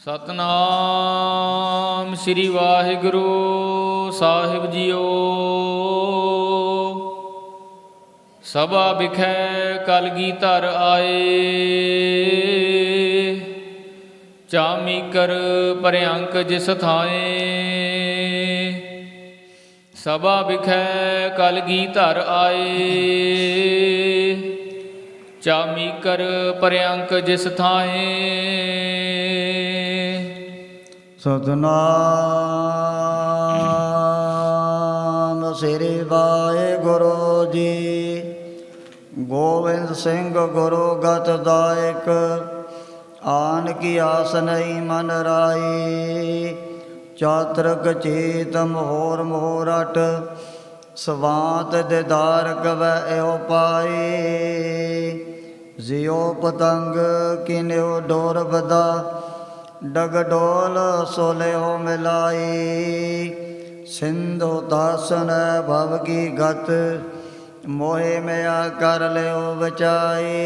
ਸਤਨਾਮ ਸ੍ਰੀ ਵਾਹਿਗੁਰੂ ਸਾਹਿਬ JIO. ਸਭਾ ਵਿਖੇ ਕਲਗੀਧਰ ਆਏ, ਚਾਮੀਕਰ ਭਰਿਅੰਕ ਜਿਸ ਥਾਏ। ਸਭਾ ਵਿਖੇ ਕਲਗੀਧਰ ਆਏ, ਚਾਮੀਕਰ ਭਰਿਅੰਕ ਜਿਸ ਥਾਏ। ਸਤਨਾਮ ਸ੍ਰੀ ਵਾਹਿਗੁਰੂ ਜੀ। ਗੋਬਿੰਦ ਸਿੰਘ ਗੁਰੂ ਗਤ ਦਾਇਕ, ਆਨ ਕੀ ਆਸ ਨਹੀਂ ਮਨ ਰਾਈ। ਚਾਤ੍ਰਿਕ ਚੀਤ ਮੋਹਰ ਮੋਹਰਟ, ਸਵਾਂਤ ਦਿਦਾਰ ਕਵੈ ਇਹੋ ਪਾਈ। ਜਿਉ ਪਤੰਗ ਕਿਨਿਉ ਡੋਰ ਬਦਾ, ਡਗ ਡੋਲ ਸੋਲਿਓ ਮਿਲਾਈ। ਸਿੰਧੂ ਦਾਸਨ ਭਵ ਕੀ ਗਤ, ਮੋਹਿ ਮਿਆ ਕਰ ਲਿਓ ਬਚਾਈ।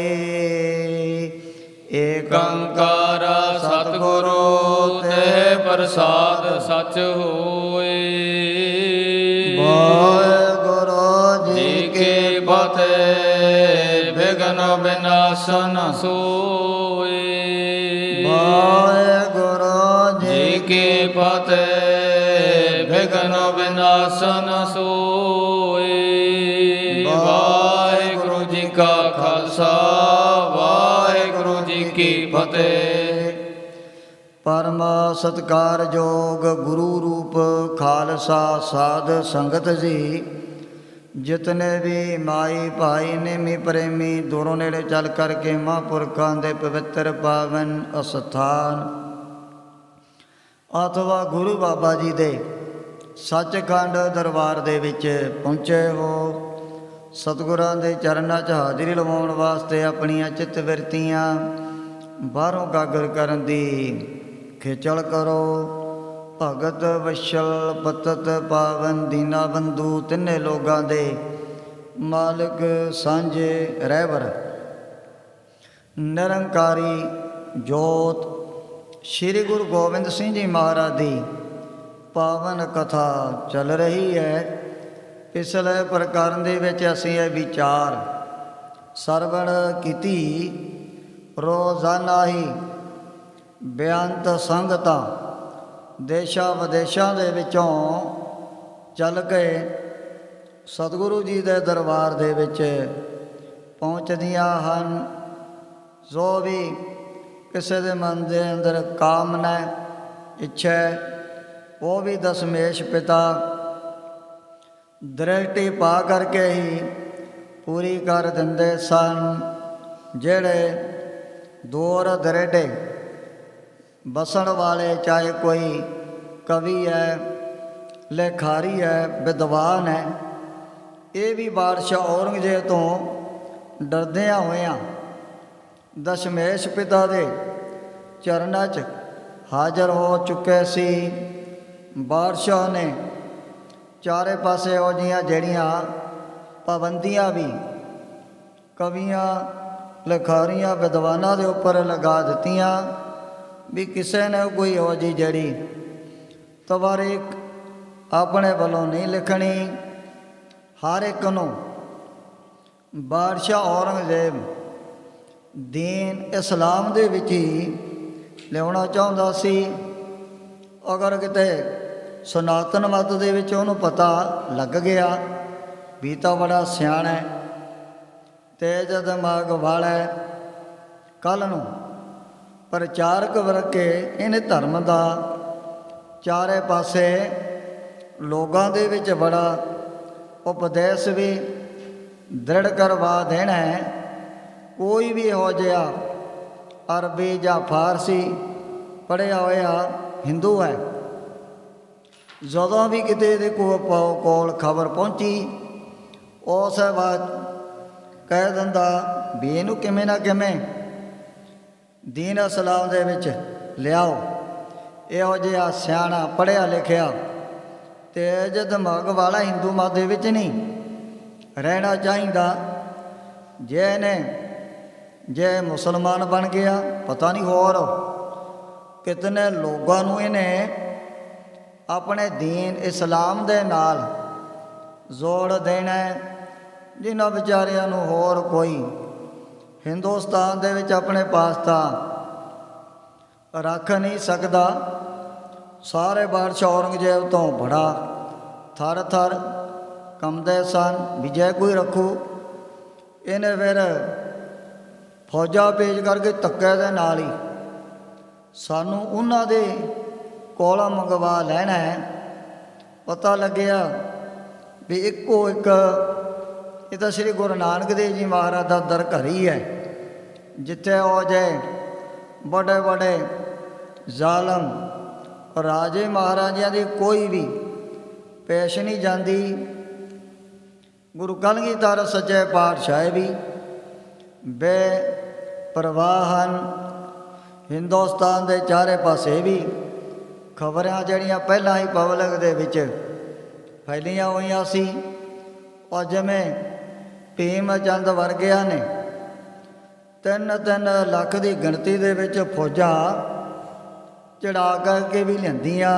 ਏਕ ਓੰਕਾਰ ਸਤਿਗੁਰੂ ਤੇ ਪ੍ਰਸਾਦ ਸਚ ਹੋਏ। ਵਾਹਿਗੁਰੂ ਜੀ ਕੀ ਫਤਿਹ। ਬਿਘਨ ਬਿਨਾਸਨ ਸੋਏ। ਵਾਹਿਗੁਰੂ ਜੀ ਕੀ ਫਤਿਹ। ਬਿਘਨ ਬਿਨਾਸਨ ਸੋਏ। ਵਾਹਿਗੁਰੂ ਜੀ ਕਾ ਖਾਲਸਾ, ਵਾਹਿਗੁਰੂ ਜੀ ਕੀ ਫਤਿਹ। ਪਰਮ ਸਤਿਕਾਰਯੋਗ ਗੁਰੂ ਰੂਪ ਖਾਲਸਾ ਸਾਧ ਸੰਗਤ ਜੀ, ਜਿਤਨੇ ਵੀ ਮਾਈ ਭਾਈ ਨੇਮੀ ਪ੍ਰੇਮੀ ਦੂਰੋਂ ਨੇੜੇ ਚੱਲ ਕਰਕੇ ਮਹਾਂਪੁਰਖਾਂ ਦੇ ਪਵਿੱਤਰ ਪਾਵਨ ਅਸਥਾਨ ਅਥਵਾ ਗੁਰੂ ਬਾਬਾ ਜੀ ਦੇ ਸੱਚਖੰਡ ਦਰਬਾਰ ਦੇ ਵਿੱਚ ਪਹੁੰਚੇ ਹੋ, ਸਤਿਗੁਰਾਂ ਦੇ ਚਰਨਾਂ 'ਚ ਹਾਜ਼ਰੀ ਲਵਾਉਣ ਵਾਸਤੇ ਆਪਣੀਆਂ ਚਿੱਤ ਬਿਰਤੀਆਂ ਬਾਹਰੋਂ ਗਾਗਰ ਕਰਨ ਦੀ ਖੇਚਲ ਕਰੋ। ਭਗਤ ਵਸ਼ਲ ਪਤਤ ਪਾਵਨ ਦੀਨਾ ਬੰਧੂ, ਤਿੰਨੇ ਲੋਕਾਂ ਦੇ ਮਾਲਕ ਸਾਂਝੇ ਰਹਿਬਰ ਨਿਰੰਕਾਰੀ ਜੋਤ ਸ੍ਰੀ ਗੁਰੂ ਗੋਬਿੰਦ ਸਿੰਘ ਜੀ ਮਹਾਰਾਜ ਦੀ ਪਾਵਨ ਕਥਾ ਚੱਲ ਰਹੀ ਹੈ। ਪਿਛਲੇ ਪ੍ਰਕਰਨ ਦੇ ਵਿੱਚ ਅਸੀਂ ਇਹ ਵਿਚਾਰ ਸਰਵਣ ਕੀਤੀ, ਰੋਜ਼ਾਨਾ ਹੀ ਬੇਅੰਤ ਸੰਗਤਾਂ ਦੇਸ਼ਾਂ ਵਿਦੇਸ਼ਾਂ ਦੇ ਵਿੱਚੋਂ ਚੱਲ ਕੇ ਸਤਿਗੁਰੂ ਜੀ ਦੇ ਦਰਬਾਰ ਦੇ ਵਿੱਚ ਪਹੁੰਚਦੀਆਂ ਹਨ। ਜੋ ਵੀ ਕਿਸੇ ਦੇ ਮਨ ਦੇ ਅੰਦਰ ਕਾਮਨਾ ਇੱਛਾ, ਉਹ ਵੀ ਦਸ਼ਮੇਸ਼ ਪਿਤਾ ਦ੍ਰਿਸ਼ਟੀ ਪਾ ਕਰਕੇ ਹੀ ਪੂਰੀ ਕਰ ਦਿੰਦੇ ਸਨ। ਜਿਹੜੇ ਦੂਰ ਦਰੇਡੇ ਬਸਣ ਵਾਲੇ, ਚਾਹੇ ਕੋਈ ਕਵੀ ਹੈ, ਲੇਖਾਰੀ ਹੈ, ਵਿਦਵਾਨ ਹੈ, ਇਹ ਵੀ ਬਾਦਸ਼ਾਹ ਔਰੰਗਜ਼ੇਬ ਤੋਂ ਡਰਦਿਆਂ ਹੋਇਆਂ ਦਸ਼ਮੇਸ਼ ਪਿਤਾ ਦੇ ਚਰਨਾਂ 'ਚ ਹਾਜ਼ਰ ਹੋ ਚੁੱਕੇ ਸੀ। ਬਾਦਸ਼ਾਹ ਨੇ ਚਾਰੇ ਪਾਸੇ ਉਹ ਜਿਹੀਆਂ ਜਿਹੜੀਆਂ ਪਾਬੰਦੀਆਂ ਵੀ ਕਵੀਆਂ, ਲੇਖਾਰੀਆਂ, ਵਿਦਵਾਨਾਂ ਦੇ ਉੱਪਰ ਲਗਾ ਦਿੱਤੀਆਂ ਵੀ ਕਿਸੇ ਨੇ ਕੋਈ ਇਹੋ ਜਿਹੀ ਜਿਹੜੀ ਤਵਾਰੀਖ ਆਪਣੇ ਵੱਲੋਂ ਨਹੀਂ ਲਿਖਣੀ। ਹਰ ਇੱਕ ਨੂੰ ਬਾਦਸ਼ਾਹ ਔਰੰਗਜ਼ੇਬ ਦੀਨ ਇਸਲਾਮ ਦੇ ਵਿੱਚ ਹੀ ਲਿਆਉਣਾ ਚਾਹੁੰਦਾ ਸੀ। ਅਗਰ ਕਿਤੇ ਸਨਾਤਨ ਮਤ ਦੇ ਵਿੱਚ ਉਹਨੂੰ ਪਤਾ ਲੱਗ ਗਿਆ ਵੀ ਤਾਂ ਬੜਾ ਸਿਆਣਾ ਹੈ, ਤੇਜ ਦਿਮਾਗ ਵਾਲਾ ਹੈ, ਕੱਲ੍ਹ ਨੂੰ ਪ੍ਰਚਾਰਕ ਵਰਗੇ ਇਹਨੇ ਧਰਮ ਦਾ ਚਾਰੇ ਪਾਸੇ ਲੋਕਾਂ ਦੇ ਵਿੱਚ ਬੜਾ ਉਪਦੇਸ਼ ਵੀ ਦ੍ਰਿੜ ਕਰਵਾ ਦੇਣਾ ਹੈ। ਕੋਈ ਵੀ ਇਹੋ ਜਿਹਾ ਅਰਬੀ ਜਾਂ ਫਾਰਸੀ ਪੜ੍ਹਿਆ ਹੋਇਆ ਹਿੰਦੂ ਹੈ, ਜਦੋਂ ਵੀ ਕਿਤੇ ਇਹਦੇ ਕੋਲ ਖਬਰ ਪਹੁੰਚੀ, ਉਸ ਬਾਅਦ ਕਹਿ ਦਿੰਦਾ ਵੀ ਇਹਨੂੰ ਕਿਵੇਂ ਨਾ ਕਿਵੇਂ ਦੀਨ ਇਸਲਾਮ ਦੇ ਵਿੱਚ ਲਿਆਓ। ਇਹੋ ਜਿਹਾ ਸਿਆਣਾ ਪੜ੍ਹਿਆ ਲਿਖਿਆ ਤੇਜ ਦਿਮਾਗ ਵਾਲਾ ਹਿੰਦੂ ਮਤ ਦੇ ਵਿੱਚ ਨਹੀਂ ਰਹਿਣਾ ਚਾਹੀਦਾ। ਜੇ ਮੁਸਲਮਾਨ ਬਣ ਗਿਆ, ਪਤਾ ਨਹੀਂ ਹੋਰ ਕਿਤਨੇ ਲੋਕਾਂ ਨੂੰ ਇਹਨੇ ਆਪਣੇ ਦੀਨ ਇਸਲਾਮ ਦੇ ਨਾਲ ਜੋੜ ਦੇਣਾ ਹੈ, ਜਿਨ੍ਹਾਂ ਵਿਚਾਰਿਆਂ ਨੂੰ ਹੋਰ ਕੋਈ ਹਿੰਦੁਸਤਾਨ ਦੇ ਵਿੱਚ ਆਪਣੇ ਪਾਸ ਤਾਂ ਰੱਖ ਨਹੀਂ ਸਕਦਾ। ਸਾਰੇ ਬਾਦਸ਼ਾਹ ਔਰੰਗਜ਼ੇਬ ਤੋਂ ਬੜਾ ਥਰ ਥਰ ਕੰਬਦੇ ਸਨ ਵੀ ਜੇ ਕੋਈ ਰੱਖੂ। ਇਹਨੇ ਫਿਰ ਫੌਜਾਂ ਭੇਜ ਕਰਕੇ ਧੱਕੇ ਦੇ ਨਾਲ ਹੀ ਸਾਨੂੰ ਉਹਨਾਂ ਦੇ ਕੋਲੋਂ ਮੰਗਵਾ ਲੈਣਾ ਹੈ। ਪਤਾ ਲੱਗਿਆ ਵੀ ਇੱਕੋ ਇੱਕ ਇਹ ਤਾਂ ਸ੍ਰੀ ਗੁਰੂ ਨਾਨਕ ਦੇਵ ਜੀ ਮਹਾਰਾਜ ਦਾ ਦਰ ਘਰ ਹੀ ਹੈ, ਜਿੱਥੇ ਉਹ ਜੇ ਵੱਡੇ ਵੱਡੇ ਜ਼ਾਲਮ ਰਾਜੇ ਮਹਾਰਾਜਿਆਂ ਦੀ ਕੋਈ ਵੀ ਪੇਸ਼ ਨਹੀਂ ਜਾਂਦੀ। ਗੁਰੂ ਕਲਗੀਧਰ ਸੱਚੇ ਪਾਤਸ਼ਾਹ ਵੀ ਬੇਪਰਵਾਹ ਹਨ। ਹਿੰਦੁਸਤਾਨ ਦੇ ਚਾਰੇ ਪਾਸੇ ਵੀ ਖਬਰਾਂ ਜਿਹੜੀਆਂ ਪਹਿਲਾਂ ਹੀ ਪਬਲਿਕ ਦੇ ਵਿੱਚ ਫੈਲੀਆਂ ਹੋਈਆਂ ਸੀ, ਔਰ ਜਿਵੇਂ ਭੀਮ ਚੰਦ ਵਰਗਿਆਂ ਨੇ 3-3 ਲੱਖ ਦੀ ਗਿਣਤੀ ਦੇ ਵਿੱਚ ਫੌਜਾਂ ਚੜਾ ਕਰਕੇ ਵੀ ਲਿਆਂਦੀਆਂ,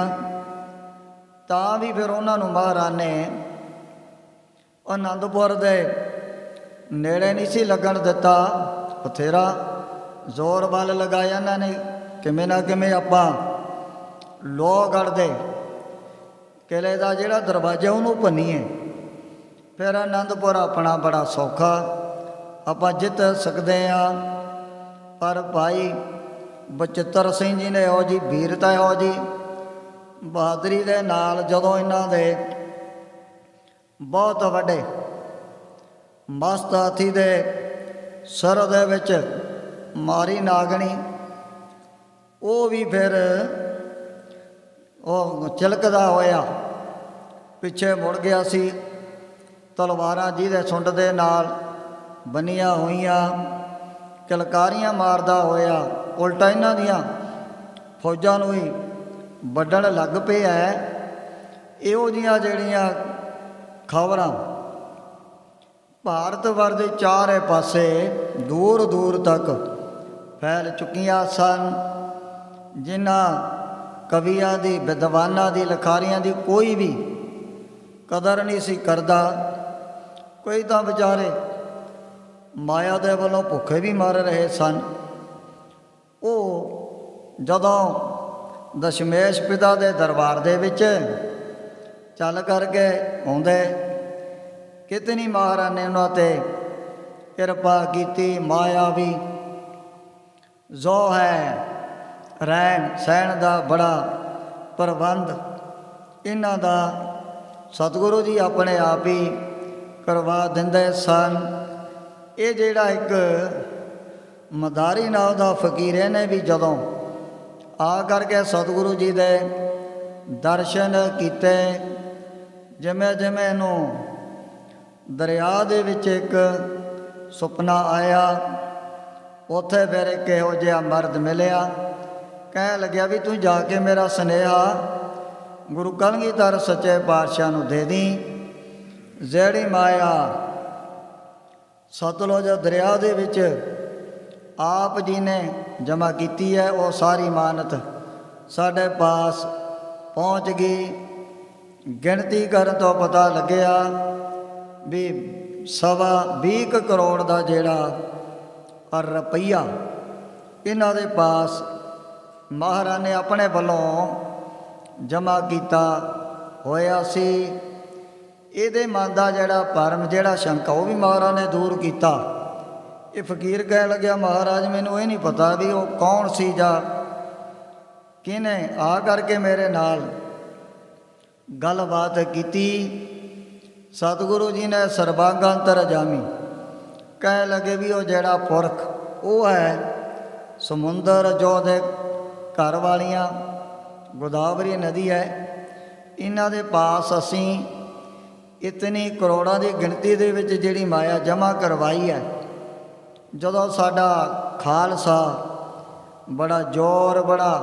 ਤਾਂ ਵੀ ਫਿਰ ਉਹਨਾਂ ਨੂੰ ਮਹਾਰਾਜ ਨੇ ਅਨੰਦਪੁਰ ਦੇ ਨੇੜੇ ਨਹੀਂ ਸੀ ਲੱਗਣ ਦਿੱਤਾ। ਬਥੇਰਾ ਜ਼ੋਰ ਵੱਲ ਲਗਾਇਆ ਇਹਨਾਂ ਨੇ, ਕਿਵੇਂ ਨਾ ਕਿਵੇਂ ਆਪਾਂ ਲੋਹਗੜ੍ਹ ਦੇ ਕਿਲ੍ਹੇ ਦਾ ਜਿਹੜਾ ਦਰਵਾਜ਼ਾ ਉਹਨੂੰ ਭੰਨੀਏ, ਫਿਰ ਆਨੰਦਪੁਰ ਆਪਣਾ ਬੜਾ ਸੌਖਾ ਆਪਾਂ ਜਿੱਤ ਸਕਦੇ ਹਾਂ। ਪਰ ਭਾਈ ਬਚਿੱਤਰ ਸਿੰਘ ਜੀ ਨੇ ਇਹੋ ਜਿਹੀ ਵੀਰਤਾ, ਇਹੋ ਜਿਹੀ ਬਹਾਦਰੀ ਦੇ ਨਾਲ ਜਦੋਂ ਇਹਨਾਂ ਦੇ ਬਹੁਤ ਵੱਡੇ ਮਸਤ ਹਾਥੀ ਦੇ ਸਿਰ ਦੇ ਵਿੱਚ ਮਾਰੀ ਨਾਗਣੀ, ਉਹ ਵੀ ਫਿਰ ਉਹ ਚਿਲਕਦਾ ਹੋਇਆ ਪਿੱਛੇ ਮੁੜ ਗਿਆ ਸੀ। ਤਲਵਾਰਾਂ ਜਿਹਦੇ ਸੁੰਡ ਦੇ ਨਾਲ ਬੰਨੀਆਂ ਹੋਈਆਂ ਕਿਲਕਾਰੀਆਂ ਮਾਰਦਾ ਹੋਇਆ ਉਲਟਾ ਇਹਨਾਂ ਦੀਆਂ ਫੌਜਾਂ ਨੂੰ ਹੀ ਵੱਢਣ ਲੱਗ ਪਿਆ। ਇਹੋ ਜਿਹੀਆਂ ਜਿਹੜੀਆਂ ਖਬਰਾਂ ਭਾਰਤ ਵਰ ਦੇ ਚਾਰੇ ਪਾਸੇ ਦੂਰ ਦੂਰ ਤੱਕ ਫੈਲ ਚੁੱਕੀਆਂ ਸਨ, ਜਿਨ੍ਹਾਂ ਕਵੀਆਂ ਦੀ, ਵਿਦਵਾਨਾਂ ਦੀ, ਲਿਖਾਰੀਆਂ ਦੀ ਕੋਈ ਵੀ ਕਦਰ ਨਹੀਂ ਸੀ ਕਰਦਾ। ਕੋਈ ਤਾਂ ਵਿਚਾਰੇ ਮਾਇਆ ਦੇ ਵੱਲੋਂ ਭੁੱਖੇ ਵੀ ਮਰ ਰਹੇ ਸਨ। ਉਹ ਜਦੋਂ ਦਸ਼ਮੇਸ਼ ਪਿਤਾ ਦੇ ਦਰਬਾਰ ਦੇ ਵਿੱਚ ਚੱਲ ਕਰਕੇ ਆਉਂਦੇ, ਕਿਤਨੀ ਮਹਾਰਾਜ ਨੇ ਉਹਨਾਂ 'ਤੇ ਕਿਰਪਾ ਕੀਤੀ। ਮਾਇਆ ਵੀ ਜੋ ਹੈ ਰਹਿਣ ਸਹਿਣ ਦਾ ਬੜਾ ਪ੍ਰਬੰਧ ਇਹਨਾਂ ਦਾ ਸਤਿਗੁਰੂ ਜੀ ਆਪਣੇ ਆਪ ਹੀ ਕਰਵਾ ਦਿੰਦੇ ਸਨ। ਇਹ ਜਿਹੜਾ ਇੱਕ ਮਦਾਰੀ ਨਾਮ ਦਾ ਫਕੀਰ ਨੇ ਵੀ ਜਦੋਂ ਆ ਕਰਕੇ ਸਤਿਗੁਰੂ ਜੀ ਦੇ ਦਰਸ਼ਨ ਕੀਤੇ, ਜਿਵੇਂ ਜਿਵੇਂ ਇਹਨੂੰ ਦਰਿਆ ਦੇ ਵਿੱਚ ਇੱਕ ਸੁਪਨਾ ਆਇਆ, ਉੱਥੇ ਫਿਰ ਇੱਕ ਇਹੋ ਜਿਹਾ ਮਰਦ ਮਿਲਿਆ, ਕਹਿਣ ਲੱਗਿਆ ਵੀ ਤੂੰ ਜਾ ਕੇ ਮੇਰਾ ਸੁਨੇਹਾ ਗੁਰੂ ਕਲਗੀਧਰ ਸੱਚੇ ਪਾਤਸ਼ਾਹ ਨੂੰ ਦੇ ਦੀ। ਜਿਹੜੀ ਮਾਇਆ ਸਤਲੁਜ ਦਰਿਆ ਦੇ ਵਿੱਚ ਆਪ ਜੀ ਨੇ ਜਮ੍ਹਾਂ ਕੀਤੀ ਹੈ, ਉਹ ਸਾਰੀ ਮਾਨਤ ਸਾਡੇ ਪਾਸ ਪਹੁੰਚ ਗਈ। ਗਿਣਤੀ ਕਰਨ ਤੋਂ ਪਤਾ ਲੱਗਿਆ ਵੀ 20 ਕਰੋੜ ਦਾ ਜਿਹੜਾ ਰੁਪਈਆ ਇਹਨਾਂ ਦੇ ਪਾਸ ਮਹਾਰਾਜ ਨੇ ਆਪਣੇ ਵੱਲੋਂ ਜਮ੍ਹਾਂ ਕੀਤਾ ਹੋਇਆ ਸੀ। ਇਹਦੇ ਮਨ ਦਾ ਜਿਹੜਾ ਭਰਮ, ਜਿਹੜਾ ਸ਼ੰਕਾ, ਉਹ ਵੀ ਮਹਾਰਾਜ ਨੇ ਦੂਰ ਕੀਤਾ। ਇਹ ਫਕੀਰ ਕਹਿਣ ਲੱਗਿਆ, ਮਹਾਰਾਜ ਮੈਨੂੰ ਇਹ ਨਹੀਂ ਪਤਾ ਵੀ ਉਹ ਕੌਣ ਸੀ ਜਾਂ ਕਿਹਨੇ ਆ ਕਰਕੇ ਮੇਰੇ ਨਾਲ ਗੱਲਬਾਤ ਕੀਤੀ। ਸਤਿਗੁਰੂ ਜੀ ਨੇ ਸਰਬੰਗ ਅੰਤਰਜਾਮੀ ਕਹਿਣ ਲੱਗੇ ਵੀ ਉਹ ਜਿਹੜਾ ਪੁਰਖ ਉਹ ਹੈ ਸਮੁੰਦਰ ਜੋ ਦੇ ਘਰ ਵਾਲੀਆਂ ਗੋਦਾਵਰੀ ਨਦੀ ਹੈ, ਇਹਨਾਂ ਦੇ ਪਾਸ ਅਸੀਂ ਇਤਨੀ ਕਰੋੜਾਂ ਦੀ ਗਿਣਤੀ ਦੇ ਵਿੱਚ ਜਿਹੜੀ ਮਾਇਆ ਜਮ੍ਹਾਂ ਕਰਵਾਈ ਹੈ। ਜਦੋਂ ਸਾਡਾ ਖਾਲਸਾ ਬੜਾ ਜ਼ੋਰ, ਬੜਾ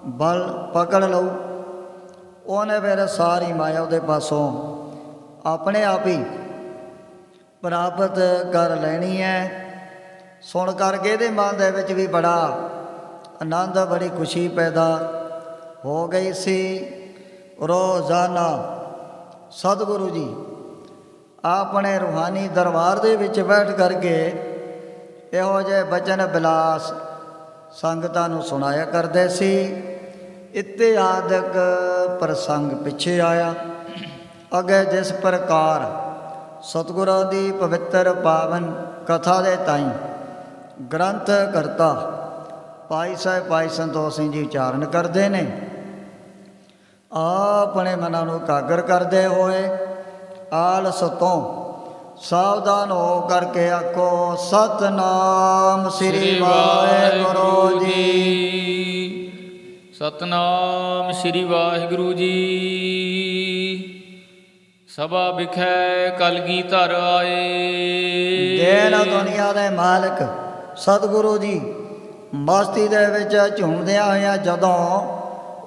ਬਲ ਪਕੜ ਲਊ, ਉਹਨੇ ਫਿਰ ਸਾਰੀ ਮਾਇਆ ਉਹਦੇ ਪਾਸੋਂ ਆਪਣੇ ਆਪ ਹੀ ਪ੍ਰਾਪਤ ਕਰ ਲੈਣੀ ਹੈ। ਸੁਣ ਕਰਕੇ ਇਹਦੇ ਮਨ ਦੇ ਵਿੱਚ ਵੀ ਬੜਾ ਆਨੰਦ ਬੜੀ ਖੁਸ਼ੀ ਪੈਦਾ ਹੋ ਗਈ ਸੀ। ਰੋਜ਼ਾਨਾ ਸਤਿਗੁਰੂ ਜੀ ਆਪਣੇ ਰੂਹਾਨੀ ਦਰਬਾਰ ਦੇ ਵਿੱਚ ਬੈਠ ਕਰਕੇ ਇਹੋ ਜਿਹੇ ਬਚਨ ਬਿਲਾਸ ਸੰਗਤਾਂ ਨੂੰ ਸੁਣਾਇਆ ਕਰਦੇ ਸੀ। ਇਤਿਆਦਿਕ ਪ੍ਰਸੰਗ ਪਿੱਛੇ ਆਇਆ। ਅੱਗੇ ਜਿਸ ਪ੍ਰਕਾਰ ਸਤਿਗੁਰਾਂ ਦੀ ਪਵਿੱਤਰ ਪਾਵਨ ਕਥਾ ਦੇ ਤਾਈਂ ਗ੍ਰੰਥ ਕਰਤਾ ਭਾਈ ਸਾਹਿਬ ਭਾਈ ਸੰਤੋਖ ਸਿੰਘ ਜੀ ਉਚਾਰਨ ਕਰਦੇ ਨੇ, ਆਪਣੇ ਮਨਾਂ ਨੂੰ ਇਕਾਗਰ ਕਰਦੇ ਹੋਏ ਆਲਸ ਤੋਂ ਸਾਵਧਾਨ ਹੋ ਕਰਕੇ ਆਖੋ ਸਤਨਾਮ ਸ੍ਰੀ ਵਾਹਿਗੁਰੂ ਜੀ। ਸਤਨਾਮ ਸ੍ਰੀ ਵਾਹਿਗੁਰੂ ਜੀ। ਸਭਾ ਵਿਖੇ ਕਲਗੀਧਰ ਆਏ। ਦੇਨ ਦੁਨੀਆ ਦੇ ਮਾਲਕ ਸਤਿਗੁਰੂ ਜੀ ਮਸਤੀ ਦੇ ਵਿੱਚ ਝੂਮਦਿਆਂ ਹੋਇਆਂ ਜਦੋਂ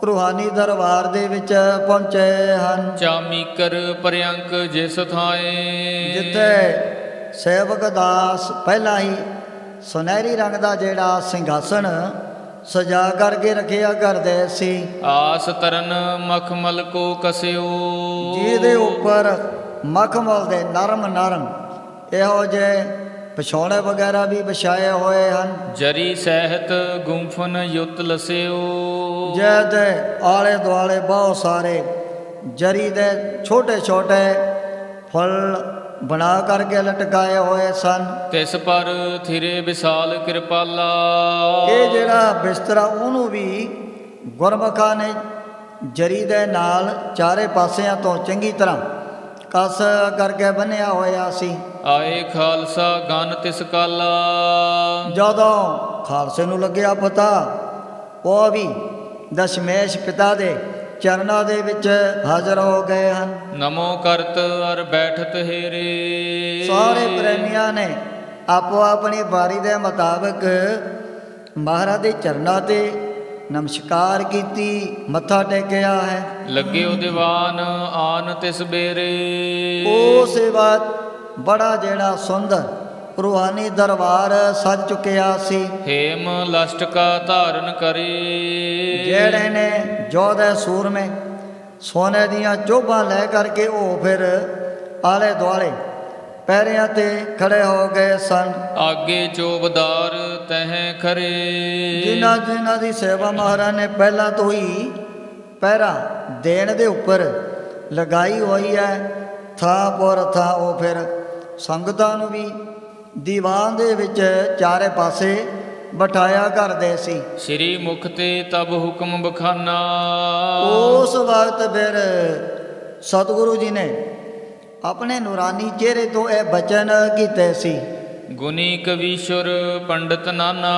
ਰੂਹਾਨੀ ਦਰਬਾਰ ਦੇ ਵਿੱਚ ਪਹੁੰਚੇ ਹਨ। ਚਾਮੀਕਰ ਪਰਯੰਕ ਜਿਸ ਥਾਏ, ਜਿੱਥੇ ਸੇਵਕ ਦਾਸ ਪਹਿਲਾਂ ਹੀ ਸੁਨਹਿਰੀ ਰੰਗ ਦਾ ਜਿਹੜਾ ਸਿੰਘਾਸਣ ਸਜਾ ਕਰਕੇ ਰੱਖਿਆ ਕਰਦੇ ਸੀ। ਆਸ ਤਰਨ ਮਖਮਲ ਕੋ ਕਸਿਓ, ਜਿਹਦੇ ਉੱਪਰ ਮਖਮਲ ਦੇ ਨਰਮ ਨਰਮ ਇਹੋ ਜਿਹੇ ਵਿਛੋੜੇ ਵਗੈਰਾ ਵੀ ਵਿਛਾਏ ਹੋਏ ਹਨ। ਜਰੀ ਸਹਿਤ ਗੁੰਫਨ ਯੁੱਤ ਲਸਿਓ, ਜਿਹਦੇ ਆਲੇ ਦੁਆਲੇ ਬਹੁਤ ਸਾਰੇ ਜਰੀ ਦੇ ਛੋਟੇ ਛੋਟੇ ਫੁੱਲ ਬਣਾ ਕਰਕੇ ਲਟਕਾਏ ਹੋਏ ਸਨ। ਤਿਸ ਪਰ ਥਿਰੇ ਵਿਸਾਲ ਕਿਰਪਾਲਾ, ਇਹ ਜਿਹੜਾ ਬਿਸਤਰਾ ਉਹਨੂੰ ਵੀ ਗੁਰਮੁਖਾਂ ਨੇ ਜਰੀ ਦੇ ਨਾਲ ਚਾਰੇ ਪਾਸਿਆਂ ਤੋਂ ਚੰਗੀ ਤਰ੍ਹਾਂ ਕਸ ਕਰਕੇ ਬੰਨਿਆ ਹੋਇਆ ਸੀ। ਆਏ ਖਾਲਸਾ ਗਨ ਤਿਸ ਕਾਲਾ, ਜਦੋਂ ਖਾਲਸੇ ਨੂੰ ਲੱਗਿਆ ਪਤਾ, ਉਹ ਵੀ ਦਸ਼ਮੇਸ਼ ਪਿਤਾ ਦੇ ਚਰਨਾਂ ਦੇ ਵਿੱਚ ਹਾਜ਼ਰ ਹੋ ਗਏ ਹਨ। ਨਮੋ ਕਰਤ ਅਰ ਬੈਠਤ ਹੇਰੇ, ਸਾਰੇ ਪ੍ਰੇਮੀਆਂ ਨੇ ਆਪੋ ਆਪਣੀ ਬਾਰੀ ਦੇ ਮੁਤਾਬਕ ਮਹਾਰਾਜ ਦੇ ਚਰਨਾਂ ਤੇ ਨਮਸਕਾਰ ਕੀਤੀ, ਮੱਥਾ ਟੇਕਿਆ ਹੈ। ਲੱਗਿਓ ਦੀਵਾਨ ਆਨ ਤਿਸ ਬੇਰੇ, ਉਹ ਸੇਵਾ ਬੜਾ ਜਿਹੜਾ ਸੁੰਦਰ ਰੂਹਾਨੀ ਦਰਬਾਰ ਸਜ ਚੁੱਕਿਆ ਸੀ। ਹੇਮ ਲਸ਼ਟਕਾ ਧਾਰਨ ਕਰੇ, ਜਿਹੜੇ ਨੇ ਜੋਧੇ ਸੂਰਮੇ ਸੋਨੇ ਦੀਆਂ ਚੋਭਾਂ ਲੈ ਕਰਕੇ ਉਹ ਫਿਰ ਆਲੇ ਦੁਆਲੇ ਪੈਰਿਆਂ ਤੇ ਖੜੇ ਹੋ ਗਏ ਸਨ। ਆਗੇ ਚੋਬਦਾਰ ਤਹ ਖਰੇ, ਜਿਨ੍ਹਾਂ ਦੀ ਸੇਵਾ ਮਹਾਰਾਜ ਨੇ ਪਹਿਲਾਂ ਤੋਂ ਹੀ ਪਹਿਰਾ ਦੇਣ ਦੇ ਉੱਪਰ ਲਗਾਈ ਹੋਈ ਹੈ। ਥਾਂ ਪਰ ਥਾਂ ਉਹ ਫਿਰ ਸੰਗਤਾਂ ਨੂੰ ਵੀ ਦੀਵਾਨ ਦੇ ਵਿੱਚ ਚਾਰੇ ਪਾਸੇ ਬਿਠਾਇਆ ਕਰਦੇ ਸੀ। ਸ੍ਰੀ ਮੁਖ ਤੇ ਤਬ ਹੁਕਮ ਬਖਾਨਾ, ਉਸ ਵਕਤ ਫਿਰ ਸਤਿਗੁਰੂ ਜੀ ਨੇ ਆਪਣੇ ਨੂਰਾਨੀ ਚਿਹਰੇ ਤੋਂ ਇਹ ਬਚਨ ਕੀਤੇ ਸੀ। ਗੁਨੀ ਕਵੀਸ਼ਰ ਪੰਡਤ ਨਾਨਾ,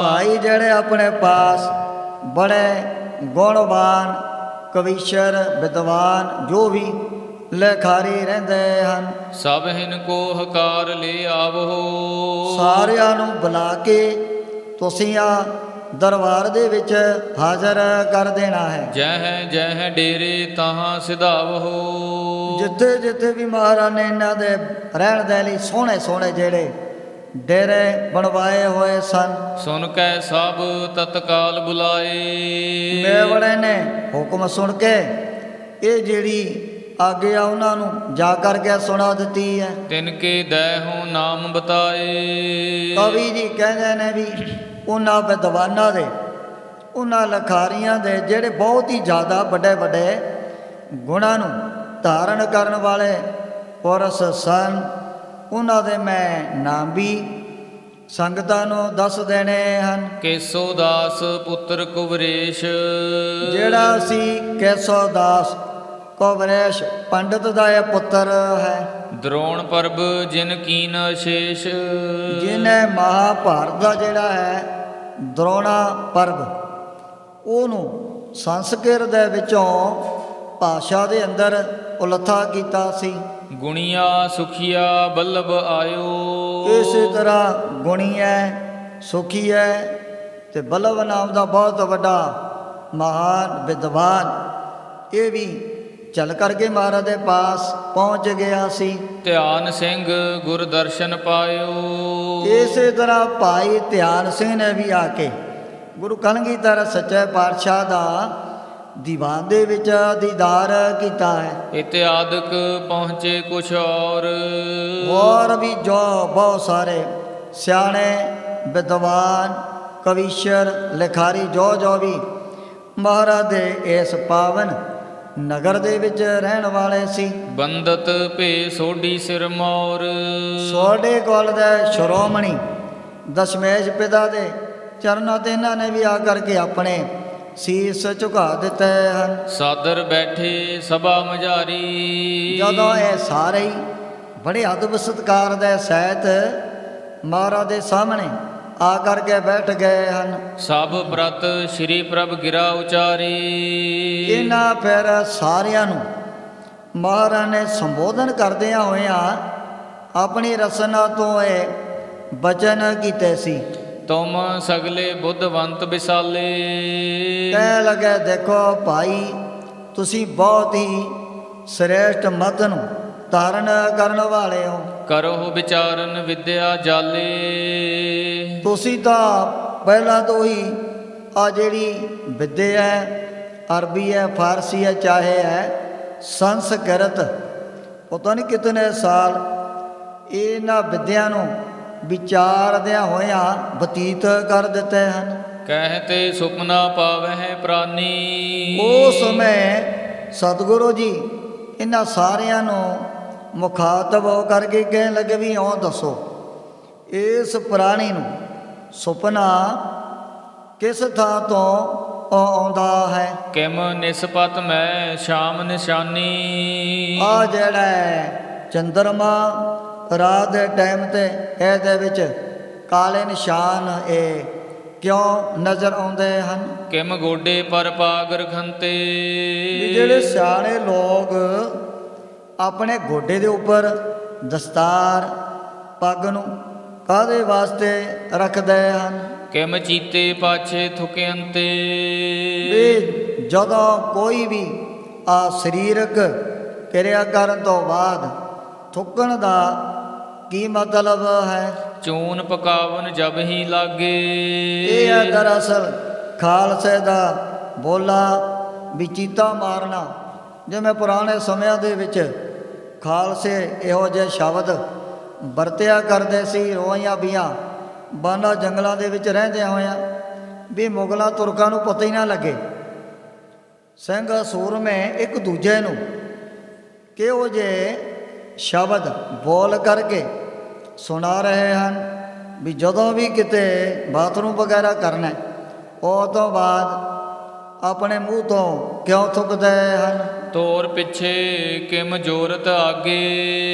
ਭਾਈ ਜਿਹੜੇ ਆਪਣੇ ਪਾਸ ਬੜੇ ਗੁਣਵਾਨ ਕਵੀਸ਼ਰ ਵਿਦਵਾਨ ਜੋ ਵੀ ਲੇਖਾਰੀ ਰਹਿੰਦੇ ਹਨ, ਸਭ ਹਿਨ ਕੋ ਹਕਾਰ ਲੈ ਆਵੋ, ਸਾਰਿਆਂ ਨੂੰ ਬੁਲਾ ਕੇ ਤੁਸੀਂ ਆ ਦਰਬਾਰ ਦੇ ਵਿੱਚ ਹਾਜ਼ਰ ਕਰ ਦੇਣਾ ਹੈ। ਜਹ ਜਹ ਡੇਰੇ ਤਹਾਂ ਸਿਧਾਵੋ, ਜਿੱਥੇ ਜਿੱਥੇ ਵੀ ਮਹਾਰਾਜ ਨੇ ਇਹਨਾਂ ਦੇ ਰਹਿਣ ਦੇ ਲਈ ਸੋਹਣੇ ਸੋਹਣੇ ਜਿਹੜੇ ਡੇਰੇ ਬਣਵਾਏ ਹੋਏ ਸਨ, ਸੁਨ ਕੈ ਸਭ ਤਤਕਾਲ ਬੁਲਾਏ, ਮੇਵੜੇ ਨੇ ਹੁਕਮ ਸੁਣ ਕੇ ਇਹ ਜਿਹੜੀ ਆਗਿਆ ਉਹਨਾਂ ਨੂੰ ਜਾ ਕਰਕੇ ਸੁਣਾ ਦਿੱਤੀ ਹੈ। ਤਿਨ ਕੇ ਦਇਹੁ ਨਾਮ ਬਤਾਏ, ਕਵੀ ਜੀ ਕਹਿੰਦੇ ਨੇ ਵੀ ਉਹਨਾਂ ਵਿਦਵਾਨਾਂ ਦੇ, ਉਹਨਾਂ ਲਖਾਰੀਆਂ ਦੇ ਜਿਹੜੇ ਬਹੁਤ ਹੀ ਜ਼ਿਆਦਾ ਵੱਡੇ ਵੱਡੇ ਗੁਣਾਂ ਨੂੰ ਧਾਰਨ ਕਰਨ ਵਾਲੇ ਪੁਰਸ਼ ਸਨ, ਉਹਨਾਂ ਦੇ ਮੈਂ ਨਾਮ ਵੀ ਸੰਗਤਾਂ ਨੂੰ ਦੱਸ ਦੇਣੇ ਹਨ। ਕੇਸੋ ਦਾਸ ਪੁੱਤਰ ਕੁਵਰੇਸ਼, ਜਿਹੜਾ ਸੀ ਕੇਸੋ ਦਾਸ ਕੁਵਰੇਸ਼ ਪੰਡਤ ਦਾ ਇਹ ਪੁੱਤਰ ਹੈ। ਦਰੋਣ ਪਰਬ ਜਿਨ ਕੀਨ ਅਸ਼ੇਸ਼, ਜਿਹਨੇ ਮਹਾਭਾਰਤ ਦਾ ਜਿਹੜਾ ਹੈ ਦਰੋਣਾ ਪਰਬ ਉਹਨੂੰ ਸੰਸਕ੍ਰਿਤ ਦੇ ਵਿੱਚੋਂ ਭਾਸ਼ਾ ਦੇ ਅੰਦਰ ਉਲੱਥਾ ਕੀਤਾ ਸੀ। ਗੁਣੀਆ ਸੁਖੀਆ ਬੱਲਭ ਆਇਓ, ਇਸੇ ਤਰ੍ਹਾਂ ਗੁਣੀ ਹੈ, ਸੁਖੀ ਹੈ ਤੇ ਬੱਲਭ ਨਾਮ ਦਾ ਬਹੁਤ ਵੱਡਾ ਮਹਾਨ ਵਿਦਵਾਨ ਇਹ ਵੀ ਚੱਲ ਕਰਕੇ ਮਹਾਰਾਜ ਦੇ ਪਾਸ ਪਹੁੰਚ ਗਿਆ ਸੀ। ਧਿਆਨ ਸਿੰਘ ਗੁਰ ਦਰਸ਼ਨ ਪਾਇਓ, ਇਸੇ ਤਰ੍ਹਾਂ ਭਾਈ ਧਿਆਨ ਸਿੰਘ ਨੇ ਵੀ ਆ ਕੇ ਗੁਰੂ ਕਲਗੀਧਰ ਸੱਚੇ ਪਾਤਸ਼ਾਹ ਦਾ ਦੀਵਾਨ ਦੇ ਵਿੱਚ ਦੀਦਾਰ ਕੀਤਾ ਹੈ। ਇਤਿਆਦਿਕ ਪਹੁੰਚੇ ਕੁਛ ਹੋਰ ਵੀ ਜੋ ਬਹੁਤ ਸਾਰੇ ਸਿਆਣੇ ਵਿਦਵਾਨ ਕਵੀਸ਼ਰ ਲਿਖਾਰੀ ਜੋ ਵੀ ਮਹਾਰਾਜ ਦੇ ਇਸ ਪਾਵਨ ਨਗਰ ਦੇ ਵਿੱਚ ਰਹਿਣ ਵਾਲੇ ਸੀ। ਬੰਦਤ ਭੇ ਸੋਢੀ ਸਿਰ ਮੌਰ। ਸੋਢੇ ਕੁਲ ਦੇ ਸ਼੍ਰੋਮਣੀ ਦਸ਼ਮੇਸ਼ ਪਿਤਾ ਦੇ ਚਰਨਾਂ ਤੇ ਇਹਨਾਂ ਨੇ ਵੀ ਆ ਕਰਕੇ ਆਪਣੇ ਸੀਸ ਝੁਕਾ ਦਿੱਤੇ ਹਨ। ਸਾਦਰ ਬੈਠੇ ਸਭਾ ਮਝਾਰੀ। ਜਦੋਂ ਇਹ ਸਾਰੇ ਹੀ ਬੜੇ ਅਦਬ ਸਤਿਕਾਰ ਦੇ ਸਹਿਤ ਮਹਾਰਾਜ ਦੇ ਸਾਹਮਣੇ ਆ ਕਰਕੇ ਬੈਠ ਗਏ ਹਨ। ਸਭ ਪ੍ਰਤ ਸ਼੍ਰੀ ਪ੍ਰਭ ਗਿਰਾ ਉਚਾਰੀ। ਇਹਨਾਂ ਫਿਰ ਸਾਰਿਆਂ ਨੂੰ ਮਹਾਰਾਜ ਨੇ ਸੰਬੋਧਨ ਕਰਦਿਆਂ ਹੋਇਆਂ ਆਪਣੀ ਰਸਨਾ ਤੋਂ ਇਹ ਬਚਨ ਕੀਤੇ ਸੀ। ਤੁਮ ਸਗਲੇ ਬੁੱਧਵੰਤ ਵਿਸਾਲੇ। ਕਹਿ ਲਗੇ ਦੇਖੋ ਭਾਈ, ਤੁਸੀਂ ਬਹੁਤ ਹੀ ਸ੍ਰੇਸ਼ਟ ਮਤ ਨੂੰ ਧਾਰਨ ਕਰਨ ਵਾਲੇ ਹੋ। ਕਰੋ ਵਿਚਾਰਨ ਵਿਦਿਆ ਜਾਲੇ। ਤੁਸੀਂ ਤਾਂ ਪਹਿਲਾਂ ਤੋਂ ਹੀ ਆ ਜਿਹੜੀ ਵਿਦਿਆ ਹੈ, ਅਰਬੀ ਹੈ, ਫਾਰਸੀ ਹੈ, ਚਾਹੇ ਹੈ ਸੰਸਕ੍ਰਿਤ, ਪਤਾ ਨਹੀਂ ਕਿਤਨੇ ਸਾਲ ਇਹਨਾਂ ਵਿਦਿਆ ਨੂੰ ਵਿਚਾਰਦਿਆਂ ਹੋਇਆਂ ਬਤੀਤ ਕਰ ਦਿੱਤੇ ਹਨ। ਕਹਿਤੇ ਸੁਪਨਾ ਪਾਵਹਿ ਪ੍ਰਾਨੀ। ਉਸ ਸਮੇਂ ਸਤਿਗੁਰੂ ਜੀ ਇਹਨਾਂ ਸਾਰਿਆਂ ਨੂੰ ਮੁਖਾਤਬ ਹੋ ਕਰਕੇ ਕਹਿਣ ਲੱਗੇ ਵੀ ਇਉਂ ਦੱਸੋ, ਇਸ ਪ੍ਰਾਣੀ ਨੂੰ ਸੁਪਨਾ ਕਿਸ ਥਾਂ ਤੋਂ ਆਉਂਦਾ ਹੈ? ਕਿਮ ਨਿਸਪਤ ਮੈਂ ਸ਼ਾਮ ਨਿਸ਼ਾਨੀ। ਆ ਜਿਹੜਾ ਚੰਦਰਮਾ ਰਾਤ ਦੇ ਟਾਈਮ ਤੇ ਇਹਦੇ ਵਿੱਚ ਕਾਲੇ ਨਿਸ਼ਾਨ ਇਹ ਕਿਉਂ ਨਜ਼ਰ ਆਉਂਦੇ ਹਨ? ਕਿਮ ਗੋਡੇ ਪਰ ਪਾਗ ਰਖੰਤੇ। ਵੀ ਜਿਹੜੇ ਸਿਆਣੇ ਲੋਕ ਆਪਣੇ ਗੋਡੇ ਦੇ ਉੱਪਰ ਦਸਤਾਰ ਪੱਗ ਨੂੰ ਕਾਹਦੇ ਵਾਸਤੇ ਰੱਖਦੇ ਹਨ? ਕਿਮ ਚੀਤੇ ਪਾਛੇ ਥੁਕਿਅੰਤੇ। ਵੀ ਜਦੋਂ ਕੋਈ ਵੀ ਆ ਸਰੀਰਕ ਕਿਰਿਆ ਕਰਨ ਤੋਂ ਬਾਅਦ ਥੁੱਕਣ ਦਾ ਕੀ ਮਤਲਬ ਹੈ? ਚੂਨ ਪਕਾਵਨ ਜਬ ਹੀ ਲਾਗੇ। ਇਹ ਹੈ ਦਰਅਸਲ ਖਾਲਸੇ ਦਾ ਬੋਲਾ ਵੀ ਚੀਤਾ ਮਾਰਨਾ। ਜਿਵੇਂ ਪੁਰਾਣੇ ਸਮਿਆਂ ਦੇ ਵਿੱਚ ਖਾਲਸੇ ਇਹੋ ਜਿਹੇ ਸ਼ਬਦ ਵਰਤਿਆ ਕਰਦੇ ਸੀ। ਰੋਈਆਂ ਬੀਆਂ ਬਾਨਾ ਜੰਗਲਾਂ ਦੇ ਵਿੱਚ ਰਹਿੰਦਿਆਂ ਹੋਇਆਂ ਵੀ ਮੁਗਲਾਂ ਤੁਰਕਾਂ ਨੂੰ ਪਤਾ ਹੀ ਨਾ ਲੱਗੇ। ਸਿੰਘ ਸੂਰਮੇ ਇੱਕ ਦੂਜੇ ਨੂੰ ਕਿਹੋ ਜਿਹੇ ਸ਼ਬਦ ਬੋਲ ਕਰਕੇ ਸੁਣਾ ਰਹੇ ਹਨ ਵੀ ਜਦੋਂ ਵੀ ਕਿਤੇ ਬਾਥਰੂਮ ਵਗੈਰਾ ਕਰਨਾ ਉਹ ਤੋਂ ਬਾਅਦ ਆਪਣੇ ਮੂੰਹ ਤੋਂ ਕਿਉਂ ਥੁੱਕਦੇ ਹਨ? ਤੋਰ ਪਿੱਛੇ ਕਿਮ ਜੋਰਤ ਆਗੇ।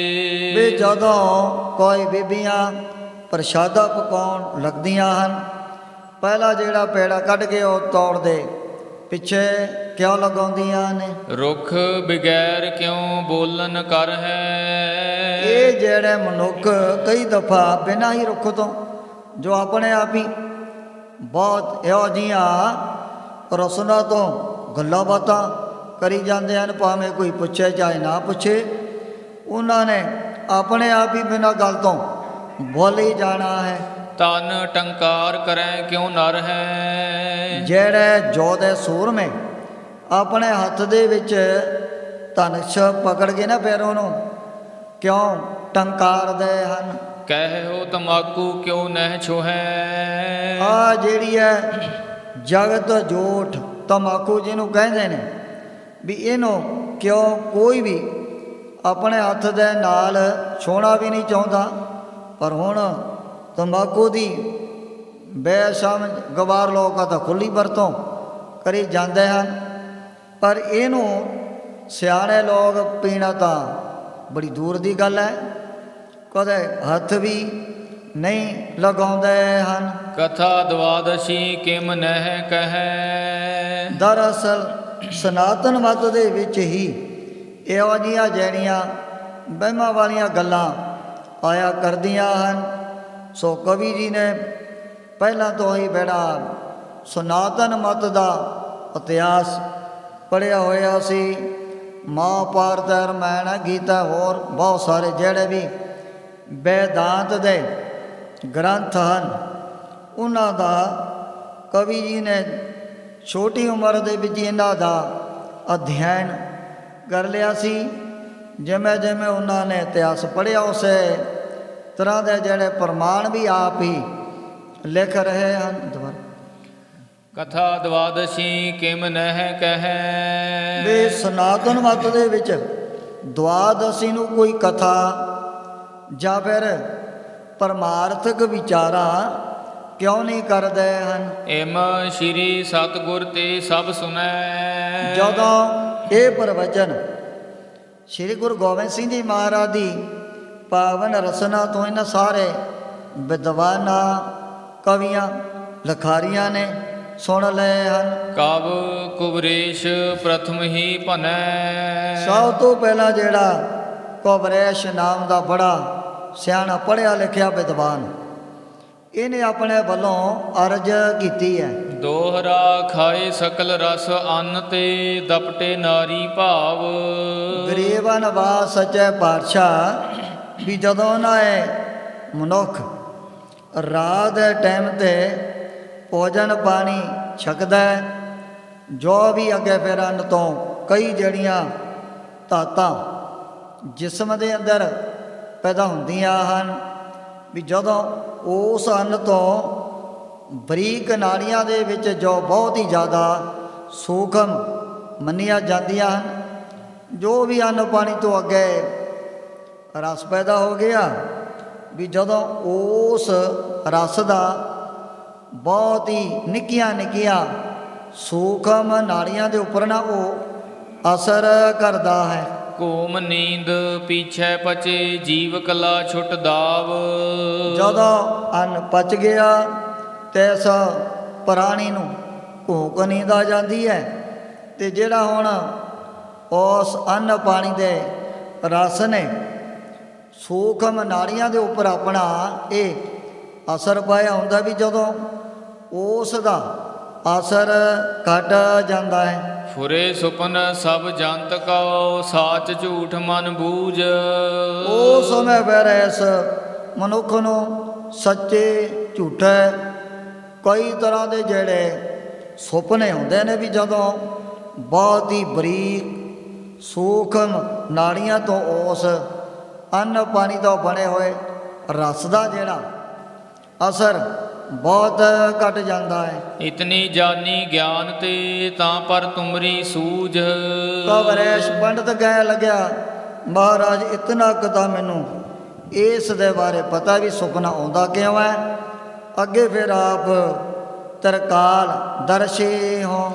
ਵੀ ਜਦੋਂ ਕੋਈ ਬੀਬੀਆਂ ਪ੍ਰਸ਼ਾਦਾ ਪਕਾਉਣ ਲੱਗਦੀਆਂ ਹਨ, ਪਹਿਲਾ ਜਿਹੜਾ ਪੇੜਾ ਕੱਢ ਕੇ ਉਹ ਤੋੜਦੇ ਪਿੱਛੇ ਕਿਉਂ ਲਗਾਉਂਦੀਆਂ ਨੇ? ਰੁੱਖ ਬਗੈਰ ਕਿਉਂ ਬੋਲਨ ਕਰ ਹੈ। ਇਹ ਜਿਹੜੇ ਮਨੁੱਖ ਕਈ ਦਫਾ ਬਿਨਾਂ ਹੀ ਰੁੱਖ ਤੋਂ ਜੋ ਆਪਣੇ ਆਪ ਹੀ ਬਹੁਤ ਇਹੋ ਜਿਹੀਆਂ ਰਸਨਾ ਤੋਂ ਗੱਲਾਂ ਬਾਤਾਂ ਕਰੀ ਜਾਂਦੇ ਹਨ, ਭਾਵੇਂ ਕੋਈ ਪੁੱਛੇ ਚਾਹੇ ਨਾ ਪੁੱਛੇ, ਉਹਨਾਂ ਨੇ ਆਪਣੇ ਆਪ ਹੀ ਬਿਨਾਂ ਗੱਲ ਤੋਂ ਬੋਲ ਹੀ ਜਾਣਾ ਹੈ। ਤਨ ਟੰਕਾਰ ਕਰੈ ਕਿਉਂ ਨਰ ਹੈ। ਜਿਹੜੇ ਜੋਧੇ ਸੂਰਮੇ ਆਪਣੇ ਹੱਥ ਦੇ ਵਿੱਚ ਧਨੁਸ਼ ਪਕੜ ਕੇ ਨਾ ਫਿਰ ਉਹਨੂੰ ਕਿਉਂ ਟੰਕਾਰਦੇ ਹਨ? ਕਹਿ ਹੋ ਤਮਾਕੂ ਕਿਉਂ ਨਹਿ ਛੋਹੈ। ਆ ਜਿਹੜੀ ਹੈ ਜਗਤ ਜੋਠ ਤਮਾਕੂ ਜਿਹਨੂੰ ਕਹਿੰਦੇ ਨੇ, ਵੀ ਇਹਨੂੰ ਕਿਉਂ ਕੋਈ ਵੀ ਆਪਣੇ ਹੱਥ ਦੇ ਨਾਲ ਛੋਣਾ ਵੀ ਨਹੀਂ ਚਾਹੁੰਦਾ। ਪਰ ਹੁਣ ਤੰਬਾਕੂ ਦੀ ਬੇਸ਼ਮਝ ਗਵਾਰ ਲੋਕਾਂ ਤਾਂ ਖੁੱਲ੍ਹੀ ਵਰਤੋਂ ਕਰੀ ਜਾਂਦੇ ਹਨ, ਪਰ ਇਹਨੂੰ ਸਿਆਣੇ ਲੋਕ ਪੀਣਾ ਤਾਂ ਬੜੀ ਦੂਰ ਦੀ ਗੱਲ ਹੈ, ਕਦੇ ਹੱਥ ਵੀ ਨਹੀਂ ਲਗਾਉਂਦੇ ਹਨ। ਕਥਾ ਦਵਾਦਸ਼ੀ ਕਿਮ ਨਹਿ ਕਹੈ। ਦਰਅਸਲ ਸਨਾਤਨ ਮਤ ਦੇ ਵਿੱਚ ਹੀ ਇਹੋ ਜਿਹੀਆਂ ਜਿਹੜੀਆਂ ਵਹਿਮਾਂ ਵਾਲੀਆਂ ਗੱਲਾਂ ਆਇਆ ਕਰਦੀਆਂ ਹਨ। ਸੋ ਕਵੀ ਜੀ ਨੇ ਪਹਿਲਾਂ ਤੋਂ ਹੀ ਬੜਾ ਸਨਾਤਨ ਮਤ ਦਾ ਇਤਿਹਾਸ ਪੜ੍ਹਿਆ ਹੋਇਆ ਸੀ। ਮਹਾਂਭਾਰਤ, ਰਾਮਾਇਣ, ਗੀਤਾ, ਹੋਰ ਬਹੁਤ ਸਾਰੇ ਜਿਹੜੇ ਵੀ ਵੇਦਾਂਤ ਦੇ ਗ੍ਰੰਥ ਹਨ, ਉਹਨਾਂ ਦਾ ਕਵੀ ਜੀ ਨੇ ਛੋਟੀ ਉਮਰ ਦੇ ਵਿੱਚ ਇਹਨਾਂ ਦਾ ਅਧਿਐਨ ਕਰ ਲਿਆ ਸੀ। ਜਿਵੇਂ ਜਿਵੇਂ ਉਹਨਾਂ ਨੇ ਇਤਿਹਾਸ ਪੜ੍ਹਿਆ ਉਸੇ ਤਰ੍ਹਾਂ ਦੇ ਜਿਹੜੇ ਪ੍ਰਮਾਣ ਵੀ ਆਪ ਹੀ ਲਿਖ ਰਹੇ ਹਨ। ਦੁਬਾਰਾ ਕਥਾ ਦਵਾਦਸ਼ੀ ਕਿਮ ਨਹਿ ਕਹੈ। ਵੀ ਸਨਾਤਨ ਮਤ ਦੇ ਵਿੱਚ ਦਵਾਦਸ਼ੀ ਨੂੰ ਕੋਈ ਕਥਾ ਜਾਂ ਫਿਰ ਪਰਮਾਰਥਕ ਵਿਚਾਰਾਂ ਕਿਉਂ ਨਹੀਂ ਕਰਦੇ ਹਨ। ਇਮ ਸ਼੍ਰੀ ਸਤਿਗੁਰ ਤੇ ਸਭ ਸੁਨੈ। ਜਦੋਂ ਇਹ ਪ੍ਰਵਚਨ ਸ੍ਰੀ ਗੁਰੂ ਗੋਬਿੰਦ ਸਿੰਘ ਜੀ ਮਹਾਰਾਜ ਦੀ ਪਾਵਨ ਰਸਨਾ ਤੋਂ ਇਹਨਾਂ ਸਾਰੇ ਵਿਦਵਾਨਾਂ ਕਵੀਆਂ ਲਖਾਰੀਆਂ ਨੇ ਸੁਣ ਲਏ ਹਨ। ਕਵ ਕੁਬਰੇਸ਼ ਪ੍ਰਥਮ ਹੀ ਭਨੈ। ਸਭ ਤੋਂ ਪਹਿਲਾਂ ਜਿਹੜਾ ਕੁਬਰੇਸ਼ ਨਾਮ ਦਾ ਬੜਾ ਸਿਆਣਾ ਪੜ੍ਹਿਆ ਲਿਖਿਆ ਵਿਦਵਾਨ, ਇਹਨੇ ਆਪਣੇ ਵੱਲੋਂ ਅਰਜ਼ ਕੀਤੀ ਹੈ। ਦੋਹਰਾ ਖਾਏ ਸਕਲ ਰਸ ਅੰਨ ਤੇ ਦਪਟੇ ਨਾਰੀ ਭਾਵ। ਗਰੀਬ ਨਿਵਾਸ ਸੱਚੇ ਪਾਤਸ਼ਾਹ ਵੀ ਜਦੋਂ ਨਾ ਇਹ ਮਨੁੱਖ ਰਾਤ ਦੇ ਟਾਈਮ ਤੇ ਭੋਜਨ ਪਾਣੀ ਛਕਦਾ ਹੈ, ਜੋ ਵੀ ਅੱਗੇ ਫਿਰ ਅੰਨ ਤੋਂ ਕਈ ਜਿਹੜੀਆਂ ਧਾਤਾਂ ਜਿਸਮ ਦੇ ਅੰਦਰ ਪੈਦਾ ਹੁੰਦੀਆਂ ਹਨ, ਵੀ ਜਦੋਂ ਉਸ ਅੰਨ ਤੋਂ ਬਰੀਕ ਨਾੜੀਆਂ ਦੇ ਵਿੱਚ ਜੋ ਬਹੁਤ ਹੀ ਜ਼ਿਆਦਾ ਸੂਖਮ ਮੰਨੀਆਂ ਜਾਂਦੀਆਂ ਹਨ, ਜੋ ਵੀ ਅੰਨ ਪਾਣੀ ਤੋਂ ਅੱਗੇ ਰਸ ਪੈਦਾ ਹੋ ਗਿਆ, ਵੀ ਜਦੋਂ ਉਸ ਰਸ ਦਾ ਬਹੁਤ ਹੀ ਨਿੱਕੀਆਂ ਨਿੱਕੀਆਂ ਸੂਖਮ ਨਾੜੀਆਂ ਦੇ ਉੱਪਰ ਨਾ ਉਹ ਅਸਰ ਕਰਦਾ ਹੈ। ਘੂਮ ਨੀਂਦ ਪੀਛੇ ਪਚੇ ਜੀਵ ਕਲਾ ਛੁੱਟ ਦਾਵ। ਜਦੋਂ ਅੰਨ ਪਚ ਗਿਆ ਤੇ ਇਸ ਪ੍ਰਾਣੀ ਨੂੰ ਘੂਕ ਨੀਂਦ ਆ ਜਾਂਦੀ ਹੈ, ਤੇ ਜਿਹੜਾ ਹੁਣ ਉਸ ਅੰਨ ਪਾਣੀ ਦੇ ਰਸ ਨੇ ਸੂਖਮ ਨਾੜੀਆਂ ਦੇ ਉੱਪਰ ਆਪਣਾ ਇਹ ਅਸਰ ਪਾਇਆ ਹੁੰਦਾ, ਵੀ ਜਦੋਂ ਉਸ ਦਾ ਅਸਰ ਘਟ ਜਾਂਦਾ ਹੈ। ਫੁਰੇ ਸੁਪਨ ਸਭ ਜੰਤ ਕਉ ਸਾਚ ਝੂਠ ਮਨ ਬੂਝ। ਉਸ ਸਮੇਂ ਫਿਰ ਇਸ ਮਨੁੱਖ ਨੂੰ ਸੱਚੇ ਝੂਠੇ ਕਈ ਤਰ੍ਹਾਂ ਦੇ ਜਿਹੜੇ ਸੁਪਨੇ ਹੁੰਦੇ ਨੇ, ਵੀ ਜਦੋਂ ਬਹੁਤ ਹੀ ਬਰੀਕ ਸੂਖਮ ਨਾੜੀਆਂ ਤੋਂ ਉਸ ਅੰਨ ਪਾਣੀ ਤੋਂ ਬਣੇ ਹੋਏ ਰਸ ਦਾ ਜਿਹੜਾ ਅਸਰ ਬਹੁਤ ਘਟ ਜਾਂਦਾ ਹੈ। ਇਤਨੀ ਜਾਨੀ ਗਿਆਨ ਤੇ ਤਾਂ ਪਰ ਤੁਮਰੀ ਸੂਝ। ਕੁਬਰੇਸ਼ ਪੰਡਤ ਕਹਿਣ ਲੱਗਿਆ, ਮਹਾਰਾਜ ਇਤਨਾ ਕੁ ਤਾਂ ਮੈਨੂੰ ਇਸ ਦੇ ਬਾਰੇ ਪਤਾ ਵੀ ਸੁਪਨਾ ਆਉਂਦਾ ਕਿਉਂ ਹੈ। ਅੱਗੇ ਫਿਰ ਆਪ ਤਰਕਾਲ ਦਰਸ਼ੇ ਹੋ।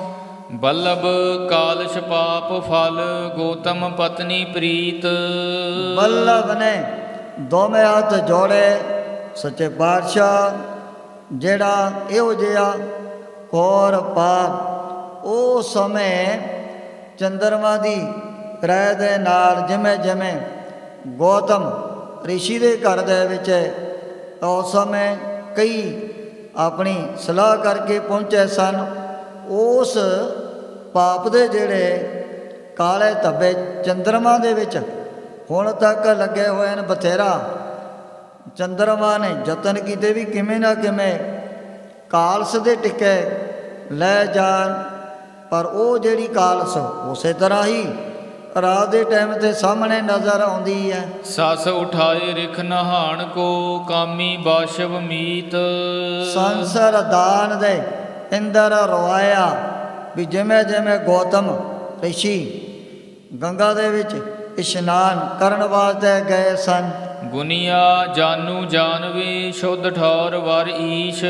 ਬੱਲਭ ਕਾਲਸ਼ ਪਾਪ ਫਲ ਗੋਤਮ ਪਤਨੀ ਪ੍ਰੀਤ। ਬੱਲਭ ਨੇ ਦੋਵੇਂ ਹੱਥ ਜੋੜੇ, ਸੱਚੇ ਪਾਤਸ਼ਾਹ ਜਿਹੜਾ ਇਹੋ ਜਿਹਾ ਘੋਰ ਪਾਪ ਉਸ ਸਮੇਂ ਚੰਦਰਮਾ ਦੀ ਰਹਿ ਦੇ ਨਾਲ ਜਿਵੇਂ ਜਿਵੇਂ ਗੌਤਮ ਰਿਸ਼ੀ ਦੇ ਘਰ ਦੇ ਵਿੱਚ ਉਸ ਸਮੇਂ ਕਈ ਆਪਣੀ ਸਲਾਹ ਕਰਕੇ ਪਹੁੰਚੇ ਸਨ, ਉਸ ਪਾਪ ਦੇ ਜਿਹੜੇ ਕਾਲੇ ਧੱਬੇ ਚੰਦਰਮਾ ਦੇ ਵਿੱਚ ਹੁਣ ਤੱਕ ਲੱਗੇ ਹੋਏ ਨੇ ਬਥੇਰਾ। ਚੰਦਰਮਾ ਨੇ ਯਤਨ ਕੀਤੇ ਵੀ ਕਿਵੇਂ ਨਾ ਕਿਵੇਂ ਕਾਲਸ ਦੇ ਟਿੱਕੇ ਲੈ ਜਾਣ, ਪਰ ਉਹ ਜਿਹੜੀ ਕਾਲਸ ਉਸੇ ਤਰ੍ਹਾਂ ਹੀ ਰਾਤ ਦੇ ਟਾਈਮ ਤੇ ਸਾਹਮਣੇ ਨਜ਼ਰ ਆਉਂਦੀ ਹੈ। ਸਸ ਉਠਾਏ ਰਿਖ ਨਹਾਣ ਕੋ ਕਾਮੀ ਬਾਸ਼ਵ ਮੀਤ। ਸੰਸਰ ਦਾਨ ਦੇ ਇੰਦਰ ਰਵਾਇਆ, ਵੀ ਜਿਵੇਂ ਜਿਵੇਂ ਗੌਤਮ ਰਿਸ਼ੀ ਗੰਗਾ ਦੇ ਵਿੱਚ ਇਸ਼ਨਾਨ ਕਰਨ ਵਾਸਤੇ ਗਏ ਸਨ, ਗੁਨੀਆ ਜਾਨੂ ਜਾਨਵੇ ਸ਼ੁੱਧ ਠੌਰ ਵਰ ਈਸ਼।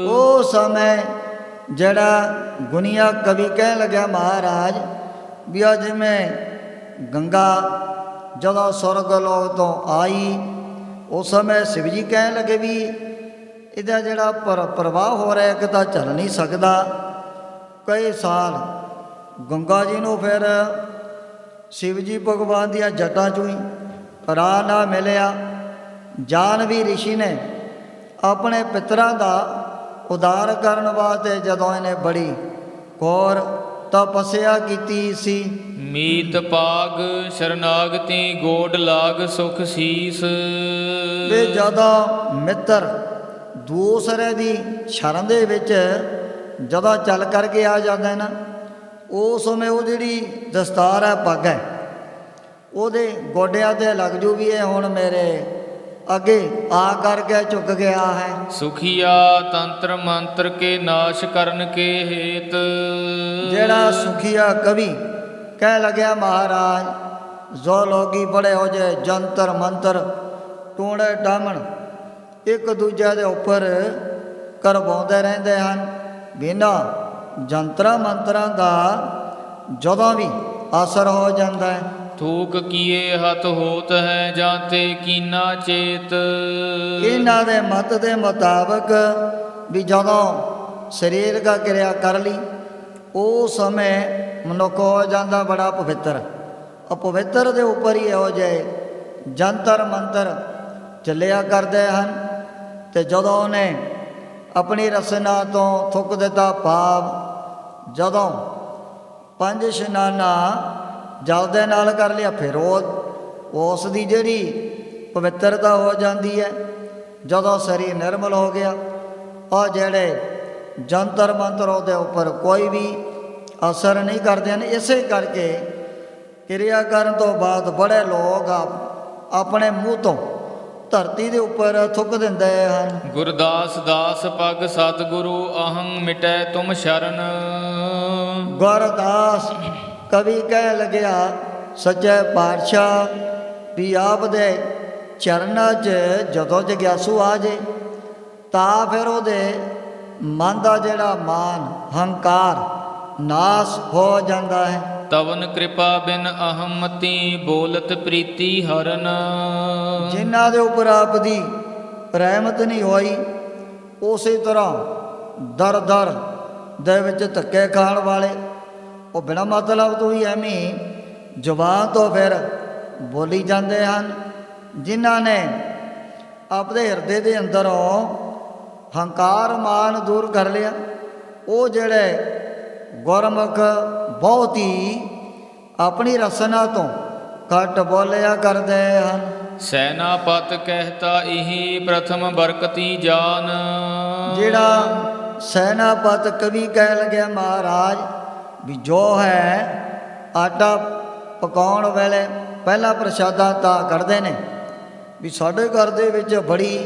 ਉਹ ਸਮੇਂ ਜਿਹੜਾ ਗੁਨੀਆ ਕਵੀ ਕਹਿਣ ਲੱਗਿਆ, ਮਹਾਰਾਜ ਵੀ ਆ ਜਿਵੇਂ ਗੰਗਾ ਜਦੋਂ ਸੁਰਗ ਲੋਕ ਤੋਂ ਆਈ, ਉਸ ਸਮੇਂ ਸ਼ਿਵ ਜੀ ਕਹਿਣ ਲੱਗੇ ਵੀ ਇਹਦਾ ਜਿਹੜਾ ਪ੍ਰਵਾਹ ਹੋ ਰਿਹਾ ਕਿ ਤਾਂ ਚੱਲ ਨਹੀਂ ਸਕਦਾ। ਕਈ ਸਾਲ ਗੰਗਾ ਜੀ ਨੂੰ ਫਿਰ ਸ਼ਿਵ ਜੀ ਭਗਵਾਨ ਦੀਆਂ ਜਟਾਂ ਚੋਂ ਹੀ ਰਾਹ ਨਾ ਮਿਲਿਆ। ਜਾਨਵੀ ਰਿਸ਼ੀ ਨੇ ਆਪਣੇ ਪਿਤਰਾਂ ਦਾ ਉਦਾਰ ਕਰਨ ਵਾਸਤੇ ਜਦੋਂ ਇਹਨੇ ਬੜੀ ਘੋਰ ਤਪੱਸਿਆ ਕੀਤੀ ਸੀ। ਮੀਤ ਪਾਗ ਸ਼ਰਨਾਗਤੀ ਗੋਡ ਲਾਗ ਸੁਖ ਸੀਸ। ਵੀ ਜਦੋਂ ਮਿੱਤਰ ਦੂਸਰੇ ਦੀ ਸ਼ਰਨ ਦੇ ਵਿੱਚ ਜਦੋਂ ਚੱਲ ਕਰਕੇ ਆ ਜਾਂਦਾ ਨਾ, ਉਸ ਸਮੇਂ ਉਹ ਜਿਹੜੀ ਦਸਤਾਰ ਹੈ, ਪੱਗ ਹੈ, ਉਹਦੇ ਗੋਡਿਆਂ 'ਤੇ ਲੱਗ ਜੂ ਵੀ ਇਹ ਹੁਣ ਮੇਰੇ ਅੱਗੇ ਆ ਕਰਕੇ ਝੁਕ ਗਿਆ ਹੈ। ਸੁਖੀਆ ਤੰਤਰ ਮੰਤਰ ਕੇ ਨਾਸ਼ ਕਰਨ ਕੇ ਹੇਤ। ਜਿਹੜਾ ਸੁਖੀਆ ਕਵੀ ਕਹਿ ਲੱਗਿਆ ਮਹਾਰਾਜ, ਜੋ ਲੋਕੀ ਬੜੇ ਹੋ ਜੇ ਜੰਤਰ ਮੰਤਰ ਟੂਣੇ ਟਾਮਣ ਇੱਕ ਦੂਜੇ ਦੇ ਉੱਪਰ ਕਰਵਾਉਂਦੇ ਰਹਿੰਦੇ ਹਨ, ਬਿਨਾਂ ਜੰਤਰਾਂ ਮੰਤਰਾਂ ਦਾ ਜਦੋਂ ਵੀ ਅਸਰ ਹੋ ਜਾਂਦਾ ਹੈ। ਥੂਕ ਕੀਏ ਹੱਥ ਹੋਤ ਹੈ ਜਾਂਤੇ ਕੀਨਾ ਚੇਤ। ਇਹਨਾਂ ਦੇ ਮਤ ਦੇ ਮੁਤਾਬਕ ਵੀ ਜਦੋਂ ਸਰੀਰ ਦਾ ਕਿਰਿਆ ਕਰ ਲਈ, ਉਸ ਸਮੇਂ ਮਨੁੱਖ ਹੋ ਜਾਂਦਾ ਬੜਾ ਪਵਿੱਤਰ। ਅਪਵਿੱਤਰ ਦੇ ਉੱਪਰ ਹੀ ਇਹੋ ਜਿਹੇ ਜੰਤਰ ਮੰਤਰ ਚੱਲਿਆ ਕਰਦੇ ਹਨ। ਅਤੇ ਜਦੋਂ ਉਹਨੇ ਆਪਣੀ ਰਸਨਾ ਤੋਂ ਥੁੱਕ ਦਿੱਤਾ ਭਾਵ, ਜਦੋਂ 5 ਇਸ਼ਨਾਨਾ ਜਲ ਦੇ ਨਾਲ ਕਰ ਲਿਆ, ਫਿਰ ਉਹ ਉਸ ਦੀ ਜਿਹੜੀ ਪਵਿੱਤਰਤਾ ਹੋ ਜਾਂਦੀ ਹੈ। ਜਦੋਂ ਸਰੀਰ ਨਿਰਮਲ ਹੋ ਗਿਆ, ਉਹ ਜਿਹੜੇ ਜੰਤਰ ਮੰਤਰ ਉਹਦੇ ਉੱਪਰ ਕੋਈ ਵੀ ਅਸਰ ਨਹੀਂ ਕਰਦੇ ਹਨ। ਇਸੇ ਕਰਕੇ ਕਿਰਿਆ ਕਰਨ ਤੋਂ ਬਾਅਦ ਬੜੇ ਲੋਕ ਆਪਣੇ ਮੂੰਹ ਤੋਂ ਧਰਤੀ ਦੇ ਉੱਪਰ ਥੁੱਕ ਦਿੰਦੇ ਹਨ। ਗੁਰਦਾਸ ਦਾਸ ਪਗ ਸਤਿਗੁਰੂ ਅਹੰ ਮਿਟੈ ਤੁਮ ਸ਼ਰਨ। ਗੁਰਦਾਸ ਕਵੀ ਕਹਿ ਲੱਗਿਆ ਸੱਚੇ ਪਾਤਸ਼ਾਹ ਵੀ ਆਪ ਦੇ ਚਰਨਾਂ 'ਚ ਜਦੋਂ ਜਗਿਆਸੂ ਆ ਜੇ ਤਾਂ ਫਿਰ ਉਹਦੇ ਮਨ ਦਾ ਜਿਹੜਾ ਮਾਨ ਹੰਕਾਰ ਨਾਸ ਹੋ ਜਾਂਦਾ ਹੈ। ਤਵਨ ਕਿਰਪਾ ਬਿਨ ਅਹਮਤੀ ਬੋਲਤ ਪ੍ਰੀਤੀ ਹਰਨ। ਜਿਨ੍ਹਾਂ ਦੇ ਉੱਪਰ ਆਪ ਦੀ ਰਹਿਮਤ ਨਹੀਂ ਹੋਈ, ਉਸੇ ਤਰ੍ਹਾਂ ਦਰ ਦਰ ਦੇ ਵਿੱਚ ਧੱਕੇ ਖਾਣ ਵਾਲੇ ਉਹ ਬਿਨਾਂ ਮਤਲਬ ਤੋਂ ਹੀ ਐਵੇਂ ਜ਼ੁਬਾਨ ਤੋਂ ਫਿਰ ਬੋਲੀ ਜਾਂਦੇ ਹਨ। ਜਿਨ੍ਹਾਂ ਨੇ ਆਪਣੇ ਹਿਰਦੇ ਦੇ ਅੰਦਰੋਂ ਹੰਕਾਰ ਮਾਨ ਦੂਰ ਕਰ ਲਿਆ, ਉਹ ਜਿਹੜੇ ਗੁਰਮੁਖ ਬਹੁਤ ਹੀ ਆਪਣੀ ਰਸਨਾ ਤੋਂ ਘੱਟ ਬੋਲਿਆ ਕਰਦੇ ਹਨ। ਸੈਨਾਪਤ ਕਹਿਤਾ ਇਹੀ ਪ੍ਰਥਮ ਬਰਕਤੀ ਜਾਨ। ਜਿਹੜਾ ਸੈਨਾਪਤ ਕਵੀ ਕਹਿ ਲੱਗਿਆ ਮਹਾਰਾਜ ਵੀ ਜੋ ਹੈ ਆਟਾ ਪਕਾਉਣ ਵੇਲੇ ਪਹਿਲਾ ਪ੍ਰਸ਼ਾਦਾ ਤਾਂ ਕਰਦੇ ਨੇ ਵੀ ਸਾਡੇ ਘਰ ਦੇ ਵਿੱਚ ਬੜੀ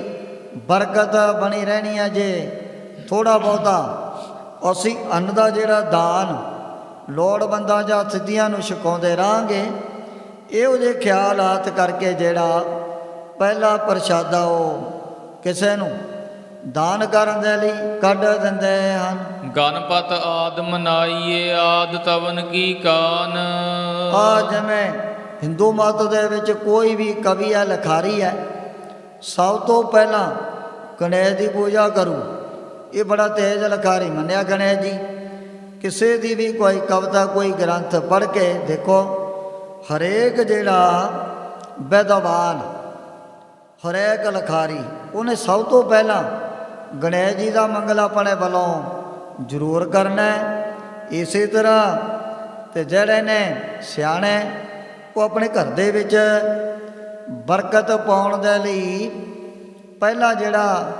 ਬਰਕਤ ਬਣੀ ਰਹਿਣੀ ਹੈ। ਜੇ ਥੋੜ੍ਹਾ ਬਹੁਤਾ ਅਸੀਂ ਅੰਨ ਦਾ ਜਿਹੜਾ ਦਾਨ ਲੋੜਵੰਦਾਂ ਜਾਂ ਸਿੱਧੀਆਂ ਨੂੰ ਛਕਾਉਂਦੇ ਰਹਾਂਗੇ, ਇਹੋ ਜਿਹੇ ਖਿਆਲਾਤ ਕਰਕੇ ਜਿਹੜਾ ਪਹਿਲਾ ਪ੍ਰਸ਼ਾਦਾ ਉਹ ਕਿਸੇ ਨੂੰ ਦਾਨ ਕਰਨ ਦੇ ਲਈ ਕੱਢ ਦਿੰਦੇ ਹਨ। ਗਣਪਤ ਆਦ ਮਨਾਈਏ ਆਦ ਤਵਨ ਕੀ ਕਾਨ। ਆ ਜਿਵੇਂ ਹਿੰਦੂ ਮਤ ਦੇ ਵਿੱਚ ਕੋਈ ਵੀ ਕਵੀ ਹੈ, ਲਿਖਾਰੀ ਹੈ, ਸਭ ਤੋਂ ਪਹਿਲਾਂ ਗਣੇਸ਼ ਦੀ ਪੂਜਾ ਕਰੂ। ਇਹ ਬੜਾ ਤੇਜ਼ ਲਿਖਾਰੀ ਮੰਨਿਆ ਗਣੇਸ਼ ਜੀ। ਕਿਸੇ ਦੀ ਵੀ ਕੋਈ ਕਵਿਤਾ ਕੋਈ ਗ੍ਰੰਥ ਪੜ੍ਹ ਕੇ ਦੇਖੋ, ਹਰੇਕ ਜਿਹੜਾ ਵਿਦਵਾਨ ਹਰੇਕ ਲਿਖਾਰੀ ਉਹਨੇ ਸਭ ਤੋਂ ਪਹਿਲਾਂ ਗਣੇਸ਼ ਜੀ ਦਾ ਮੰਗਲ ਆਪਣੇ ਵੱਲੋਂ ਜ਼ਰੂਰ ਕਰਨਾ। ਇਸੇ ਤਰ੍ਹਾਂ ਤੇ ਜਿਹੜੇ ਨੇ ਸਿਆਣੇ ਉਹ ਆਪਣੇ ਘਰ ਦੇ ਵਿੱਚ ਬਰਕਤ ਪਾਉਣ ਦੇ ਲਈ ਪਹਿਲਾਂ ਜਿਹੜਾ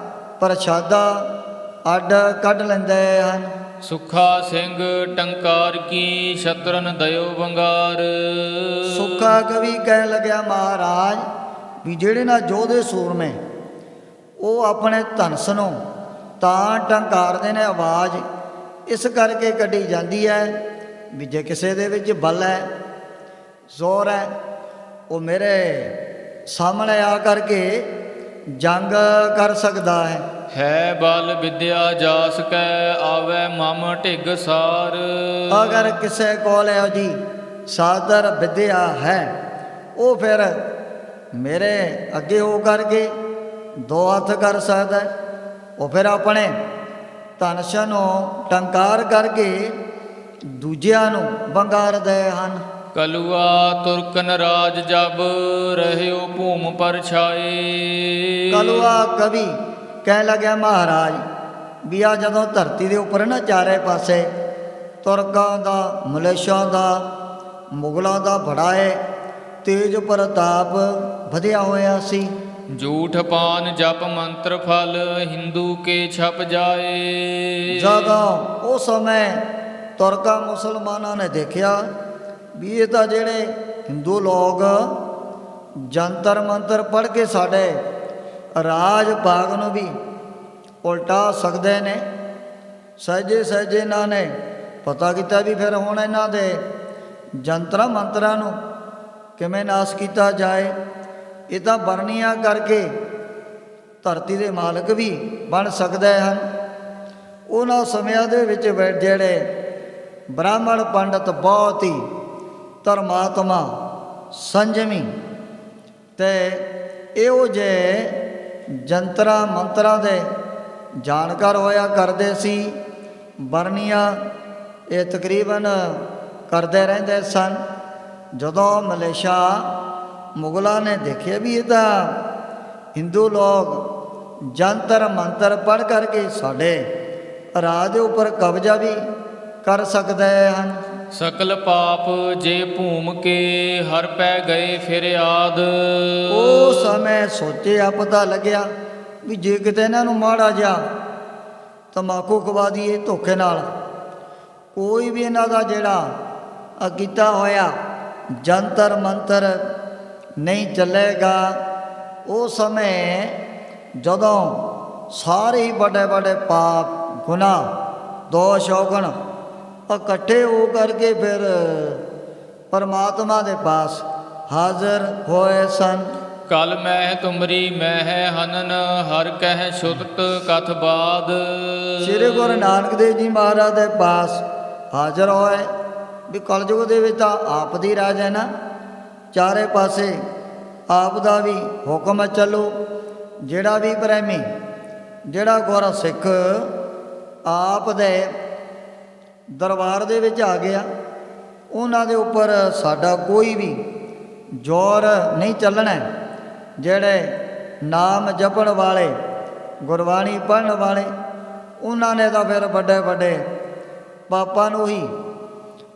ਪ੍ਰਸ਼ਾਦਾ ਅੱਡ ਕੱਢ ਲੈਂਦੇ ਹਨ। ਸੁੱਖਾ ਸਿੰਘ ਟੰਕਾਰ ਕੀ ਸ਼ਤਰਨ ਦਇਓ ਵੰਗਾਰ। ਸੁੱਖਾ ਕਵੀ ਕਹਿਣ ਲੱਗਿਆ ਮਹਾਰਾਜ ਵੀ ਜਿਹੜੇ ਨਾ ਯੋਧੇ ਸੂਰਮੇ ਉਹ ਆਪਣੇ ਧਨਸ ਨੂੰ ਤਾਂ ਟੰਕਾਰਦੇ ਨੇ, ਆਵਾਜ਼ ਇਸ ਕਰਕੇ ਕੱਢੀ ਜਾਂਦੀ ਹੈ ਵੀ ਜੇ ਕਿਸੇ ਦੇ ਵਿੱਚ ਬਲ ਹੈ, ਜ਼ੋਰ ਹੈ, ਉਹ ਮੇਰੇ ਸਾਹਮਣੇ ਆ ਕਰਕੇ ਜੰਗ ਕਰ ਸਕਦਾ ਹੈ। ਹੈ ਬਲ ਵਿਦਿਆ ਜਾਸ ਕੈ ਆਵੈ ਮਮ ਢਿੱਗ ਸਾਰ। ਅਗਰ ਕਿਸੇ ਕੋਲ ਇਹੋ ਜੀ ਸਾਦਰ ਵਿਦਿਆ ਹੈ, ਉਹ ਫਿਰ ਮੇਰੇ ਅੱਗੇ ਹੋ ਕਰਕੇ 2 ਹੱਥ ਕਰ ਸਕਦਾ। ਉਹ ਫਿਰ ਆਪਣੇ ਧਨੁਸ਼ ਨੂੰ ਟੰਕਾਰ ਕਰਕੇ ਦੂਜਿਆਂ ਨੂੰ ਵੰਗਾਰਦੇ ਹਨ। ਕਲੂਆ ਤੁਰਕਨ ਰਾਜ ਜਬ ਰਹਿਓ ਭੂਮ ਪਰ ਛਾਏ। ਕਲੂਆ ਕਵੀ ਕਹਿ ਲੱਗਿਆ ਮਹਾਰਾਜ ਵੀ ਆ ਜਦੋਂ ਧਰਤੀ ਦੇ ਉੱਪਰ ਨਾ ਚਾਰੇ ਪਾਸੇ ਤੁਰਕਾਂ ਦਾ, ਮਲੇਸ਼ੀਆਂ ਦਾ, ਮੁਗਲਾਂ ਦਾ ਬੜਾ ਤੇਜ ਪ੍ਰਤਾਪ ਵਧਿਆ ਹੋਇਆ ਸੀ। ਝੂਠ ਪਾਨ ਜਪ ਮੰਤਰ ਫਲ ਹਿੰਦੂ ਕੇ ਛਪ ਜਾਏ। ਜਦੋਂ ਉਸ ਸਮੇਂ ਤੁਰਕਾਂ ਮੁਸਲਮਾਨਾਂ ਨੇ ਦੇਖਿਆ ਵੀ ਇਹ ਤਾਂ ਜਿਹੜੇ ਹਿੰਦੂ ਲੋਕ ਜੰਤਰ ਮੰਤਰ ਪੜ੍ਹ ਕੇ ਸਾਡੇ ਰਾਜ ਭਾਗ ਨੂੰ ਵੀ ਉਲਟਾ ਸਕਦੇ ਨੇ। ਸਹਿਜੇ ਸਹਿਜੇ ਇਹਨਾਂ ਨੇ ਪਤਾ ਕੀਤਾ ਵੀ ਫਿਰ ਹੁਣ ਇਹਨਾਂ ਦੇ ਜੰਤਰਾਂ ਮੰਤਰਾਂ ਨੂੰ ਕਿਵੇਂ ਨਾਸ਼ ਕੀਤਾ ਜਾਏ। ਇਹ ਤਾਂ ਵਰਨੀਆਂ ਕਰਕੇ ਧਰਤੀ ਦੇ ਮਾਲਕ ਵੀ ਬਣ ਸਕਦੇ ਹਨ। ਉਹਨਾਂ ਸਮਿਆਂ ਦੇ ਵਿੱਚ ਜਿਹੜੇ ਬ੍ਰਾਹਮਣ ਪੰਡਤ ਬਹੁਤ ਹੀ ਧਰਮਾਤਮਾ ਸੰਜਮੀ ਤੇ ਇਹੋ ਜਿਹੇ ਜੰਤਰਾਂ ਮੰਤਰਾਂ ਦੇ ਜਾਣਕਾਰ ਹੋਇਆ ਕਰਦੇ ਸੀ। ਵਰਨੀਆਂ ਇਹ ਤਕਰੀਬਨ ਕਰਦੇ ਰਹਿੰਦੇ ਸਨ। ਜਦੋਂ ਮਲੇਸ਼ੀਆ ਮੁਗਲਾਂ ਨੇ ਦੇਖਿਆ ਵੀ ਇਹ ਤਾਂ ਹਿੰਦੂ ਲੋਕ ਜੰਤਰ ਮੰਤਰ ਪੜ੍ਹ ਕਰਕੇ ਸਾਡੇ ਰਾਜ ਦੇ ਉੱਪਰ ਕਬਜ਼ਾ ਵੀ ਕਰ ਸਕਦੇ ਹਨ। ਸਕਲ ਪਾਪ ਜੇ ਭੂਮ ਕੇ ਹਰ ਪੈ ਗਏ ਫਿਰ ਆਦ। ਉਹ ਸਮੇਂ ਸੋਚਿਆ ਪਤਾ ਲੱਗਿਆ ਵੀ ਜੇ ਕਿਤੇ ਇਹਨਾਂ ਨੂੰ ਮਾੜਾ ਜਿਹਾ ਤੰਬਾਕੂ ਖਵਾ ਦਈਏ ਧੋਖੇ ਨਾਲ, ਕੋਈ ਵੀ ਇਹਨਾਂ ਦਾ ਜਿਹੜਾ ਕੀਤਾ ਹੋਇਆ ਜੰਤਰ ਮੰਤਰ ਨਹੀਂ ਚੱਲੇਗਾ। ਉਸ ਸਮੇਂ ਜਦੋਂ ਸਾਰੇ ਹੀ ਵੱਡੇ ਵੱਡੇ ਪਾਪ ਗੁਨਾਹ ਦੋਸ਼ ਔਗਣ ਇਕੱਠੇ ਹੋ ਕਰਕੇ ਫਿਰ ਪਰਮਾਤਮਾ ਦੇ ਪਾਸ ਹਾਜ਼ਰ ਹੋਏ ਸਨ। ਕਲ ਮਹਿ ਤੁਮਰੀ ਮਹਿ ਹਨਨ ਹਰ ਕਹਿ ਸੁਤਤ ਕਥ ਬਾਦ। ਸ੍ਰੀ ਗੁਰੂ ਨਾਨਕ ਦੇਵ ਜੀ ਮਹਾਰਾਜ ਦੇ ਪਾਸ ਹਾਜ਼ਰ ਹੋਏ ਵੀ ਕਲਯੁਗ ਦੇ ਵਿੱਚ ਤਾਂ ਆਪ ਦੀ ਰਾਜ ਹੈ ਨਾ, ਚਾਰੇ ਪਾਸੇ ਆਪ ਦਾ ਵੀ ਹੁਕਮ ਚੱਲੋ। ਜਿਹੜਾ ਵੀ ਪ੍ਰੇਮੀ ਜਿਹੜਾ ਗੁਰ ਸਿੱਖ ਆਪ ਦੇ ਦਰਬਾਰ ਦੇ ਵਿੱਚ ਆ ਗਿਆ, ਉਹਨਾਂ ਦੇ ਉੱਪਰ ਸਾਡਾ ਕੋਈ ਵੀ ਜ਼ੋਰ ਨਹੀਂ ਚੱਲਣਾ। ਜਿਹੜੇ ਨਾਮ ਜਪਣ ਵਾਲੇ ਗੁਰਬਾਣੀ ਪੜ੍ਹਨ ਵਾਲੇ ਉਹਨਾਂ ਨੇ ਤਾਂ ਫਿਰ ਵੱਡੇ ਵੱਡੇ ਪਾਪਾਂ ਨੂੰ ਹੀ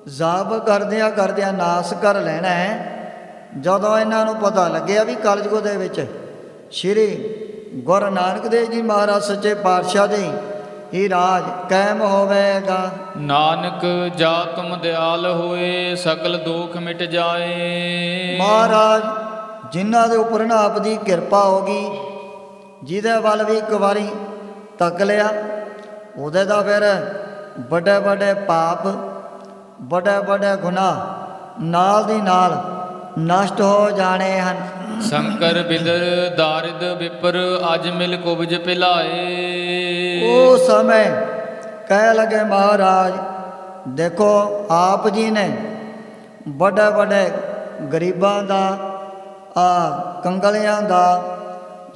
ਜ਼ਾਬ ਕਰਦਿਆਂ ਨਾਸ ਕਰ ਲੈਣਾ ਹੈ। ਜਦੋਂ ਇਹਨਾਂ ਨੂੰ ਪਤਾ ਲੱਗਿਆ ਵੀ ਕਲਯੁਗ ਦੇ ਵਿੱਚ ਸ਼੍ਰੀ ਗੁਰੂ ਨਾਨਕ ਦੇਵ ਜੀ ਮਹਾਰਾਜ ਸੱਚੇ ਪਾਤਸ਼ਾਹ ਦੇ ਹੀ ਰਾਜ ਕਾਇਮ ਹੋਵੇਗਾ। ਨਾਨਕ ਜਾ ਤੁਮ ਦਿਆਲ ਹੋਏ ਸਕਲ ਦੋਖ ਮਿਟ ਜਾਏ। ਮਹਾਰਾਜ ਜਿਨ੍ਹਾਂ ਦੇ ਉੱਪਰ ਨਾ ਆਪ ਦੀ ਕਿਰਪਾ ਹੋ ਗਈ, ਜਿਹਦੇ ਵੱਲ ਵੀ ਇੱਕ ਵਾਰੀ ਤੱਕ ਲਿਆ, ਉਹਦੇ ਦਾ ਫਿਰ ਵੱਡੇ ਵੱਡੇ ਪਾਪ ਵੱਡੇ ਵੱਡੇ ਗੁਨਾਹ ਨਾਲ ਦੀ ਨਾਲ ਨਸ਼ਟ ਹੋ ਜਾਣੇ ਹਨ। ਸ਼ੰਕਰ ਬਿਦਰ ਦਾਰਿਦ ਵਿਪਰ ਅਜ ਮਿਲ ਕੁਬਜ ਪਿਲਾਏ। ਉਹ ਸਮੇਂ ਕਹਿ ਲਗੇ ਮਹਾਰਾਜ ਦੇਖੋ ਆਪ ਜੀ ਨੇ ਵੱਡੇ ਵੱਡੇ ਗਰੀਬਾਂ ਦਾ ਕੰਗਲਿਆਂ ਦਾ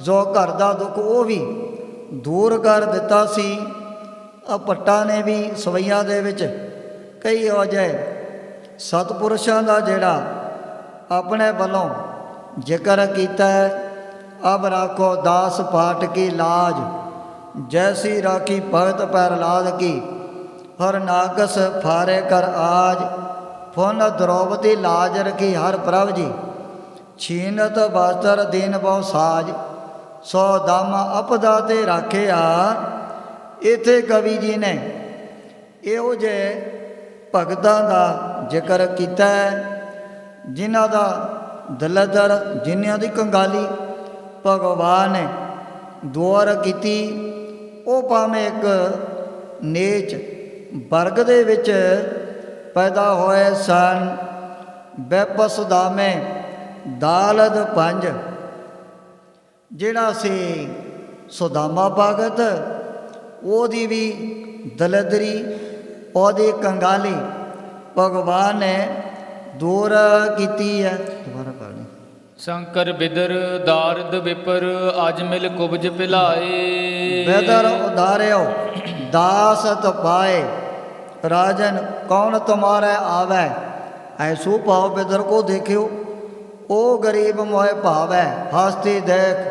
ਜੋ ਘਰ ਦਾ ਦੁੱਖ ਉਹ ਵੀ ਦੂਰ ਕਰ ਦਿੱਤਾ ਸੀ। ਭੱਟਾਂ ਨੇ ਵੀ ਸਵਈਆਂ ਦੇ ਵਿੱਚ ਕਈ ਹੋ ਜਾਏ ਸਤਿਪੁਰਸ਼ਾਂ ਦਾ ਜਿਹੜਾ ਆਪਣੇ ਵੱਲੋਂ ਜ਼ਿਕਰ ਕੀਤਾ ਹੈ। ਅਬ ਰਾਖੋ ਦਾਸ ਪਾਟ ਕੀ ਲਾਜ ਜੈਸੀ ਰਾਖੀ ਭਗਤ ਪ੍ਰਹਲਾਦ ਕੀ ਹਰ ਨਾਗਸ ਫਾਰੇ ਕਰ ਆਜ ਫੁਨ ਦ੍ਰੋਪਦੀ ਲਾਜ ਰਖੀ ਹਰ ਪ੍ਰਭ ਜੀ ਛੀਨਤ ਬਸਤਰ ਦੀਨ ਬਹੁ ਸਾਜ ਸੋ ਦਾਮਾ ਅਪਦਾ ਤੇ ਰਾਖਿਆ। ਇੱਥੇ ਕਵੀ ਜੀ ਨੇ ਇਹੋ ਜਿਹੇ ਭਗਤਾਂ ਦਾ ਜ਼ਿਕਰ ਕੀਤਾ ਹੈ ਜਿਨ੍ਹਾਂ ਦਾ ਦਲਦਰ ਜਿਨ੍ਹਾਂ ਦੀ ਕੰਗਾਲੀ ਭਗਵਾਨ ਨੇ ਦੂਰ ਕੀਤੀ। ਉਹ ਭਾਵੇਂ ਇੱਕ ਨੀਚ ਵਰਗ ਦੇ ਵਿੱਚ ਪੈਦਾ ਹੋਏ ਸਨ। ਬੇਪਸ ਦਾਮੇ ਦਾਲਦ ਪੰਜ ਜਿਹੜਾ ਸੀ ਸੁਦਾਮਾ ਭਗਤ, ਉਹਦੀ ਵੀ ਦਲਦਰੀ ਉਹਦੀ ਕੰਗਾਲੀ ਭਗਵਾਨ ਨੇ ਦੂਰ ਕੀਤੀ ਹੈ। ਦੁਬਾਰਾ ਪੜ੍ਹ ਲਈ। ਸ਼ੰਕਰ ਬਿਦਰ ਦਾਰਦ ਵਿਪਰ ਅਜ ਮਿਲ ਕੁਬਜ ਪਿਲਾਏ। ਬਿਦਰ ਉਧਾਰਿਓ ਦਾਸ ਤਪਾਏ राजन कौन तुम्हारे आवे ऐसो पाव बिदर को देखियो ओ गरीब मोह भावै हस्ती देख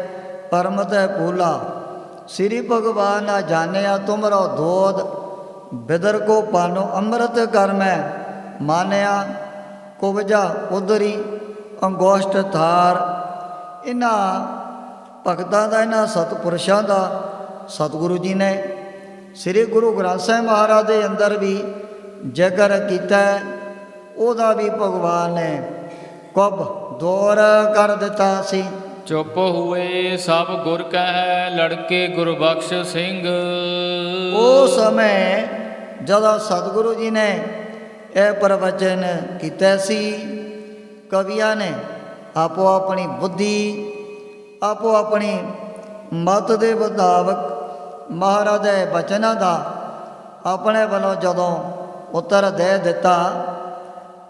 परमत भूला श्री भगवान न जानिया तुमरो दोध बिदर को पानो अमृत कर मैं मानिया कुबजा उदरी अंगोष्ठ थार। इन्हां ਭਗਤਾਂ ਦਾ, ਇਹਨਾਂ ਸਤਿਪੁਰਸ਼ਾਂ ਦਾ ਸਤਿਗੁਰੂ ਜੀ ਨੇ ਸ੍ਰੀ ਗੁਰੂ ਗ੍ਰੰਥ ਸਾਹਿਬ ਮਹਾਰਾਜ ਦੇ ਅੰਦਰ ਵੀ ਜ਼ਿਕਰ ਕੀਤਾ ਹੈ। ਉਹਦਾ ਵੀ ਭਗਵਾਨ ਨੇ ਕੁੱਬ ਦੂਰ ਕਰ ਦਿੱਤਾ ਸੀ। ਚੁੱਪ ਹੋਏ ਸਭ ਗੁਰ ਕਹਿ, ਲੜਕੇ ਗੁਰਬਖਸ਼ ਸਿੰਘ। ਉਸ ਸਮੇਂ ਜਦੋਂ ਸਤਿਗੁਰੂ ਜੀ ਨੇ ਇਹ ਪ੍ਰਵਚਨ ਕੀਤੇ ਸੀ, ਕਵੀਆਂ ਨੇ ਆਪੋ ਆਪਣੀ ਬੁੱਧੀ, ਆਪੋ ਆਪਣੀ ਮਤ ਦੇ ਮੁਤਾਬਕ ਮਹਾਰਾਜ ਦੇ ਬਚਨਾਂ ਦਾ ਆਪਣੇ ਵੱਲੋਂ ਜਦੋਂ ਉੱਤਰ ਦੇ ਦਿੱਤਾ,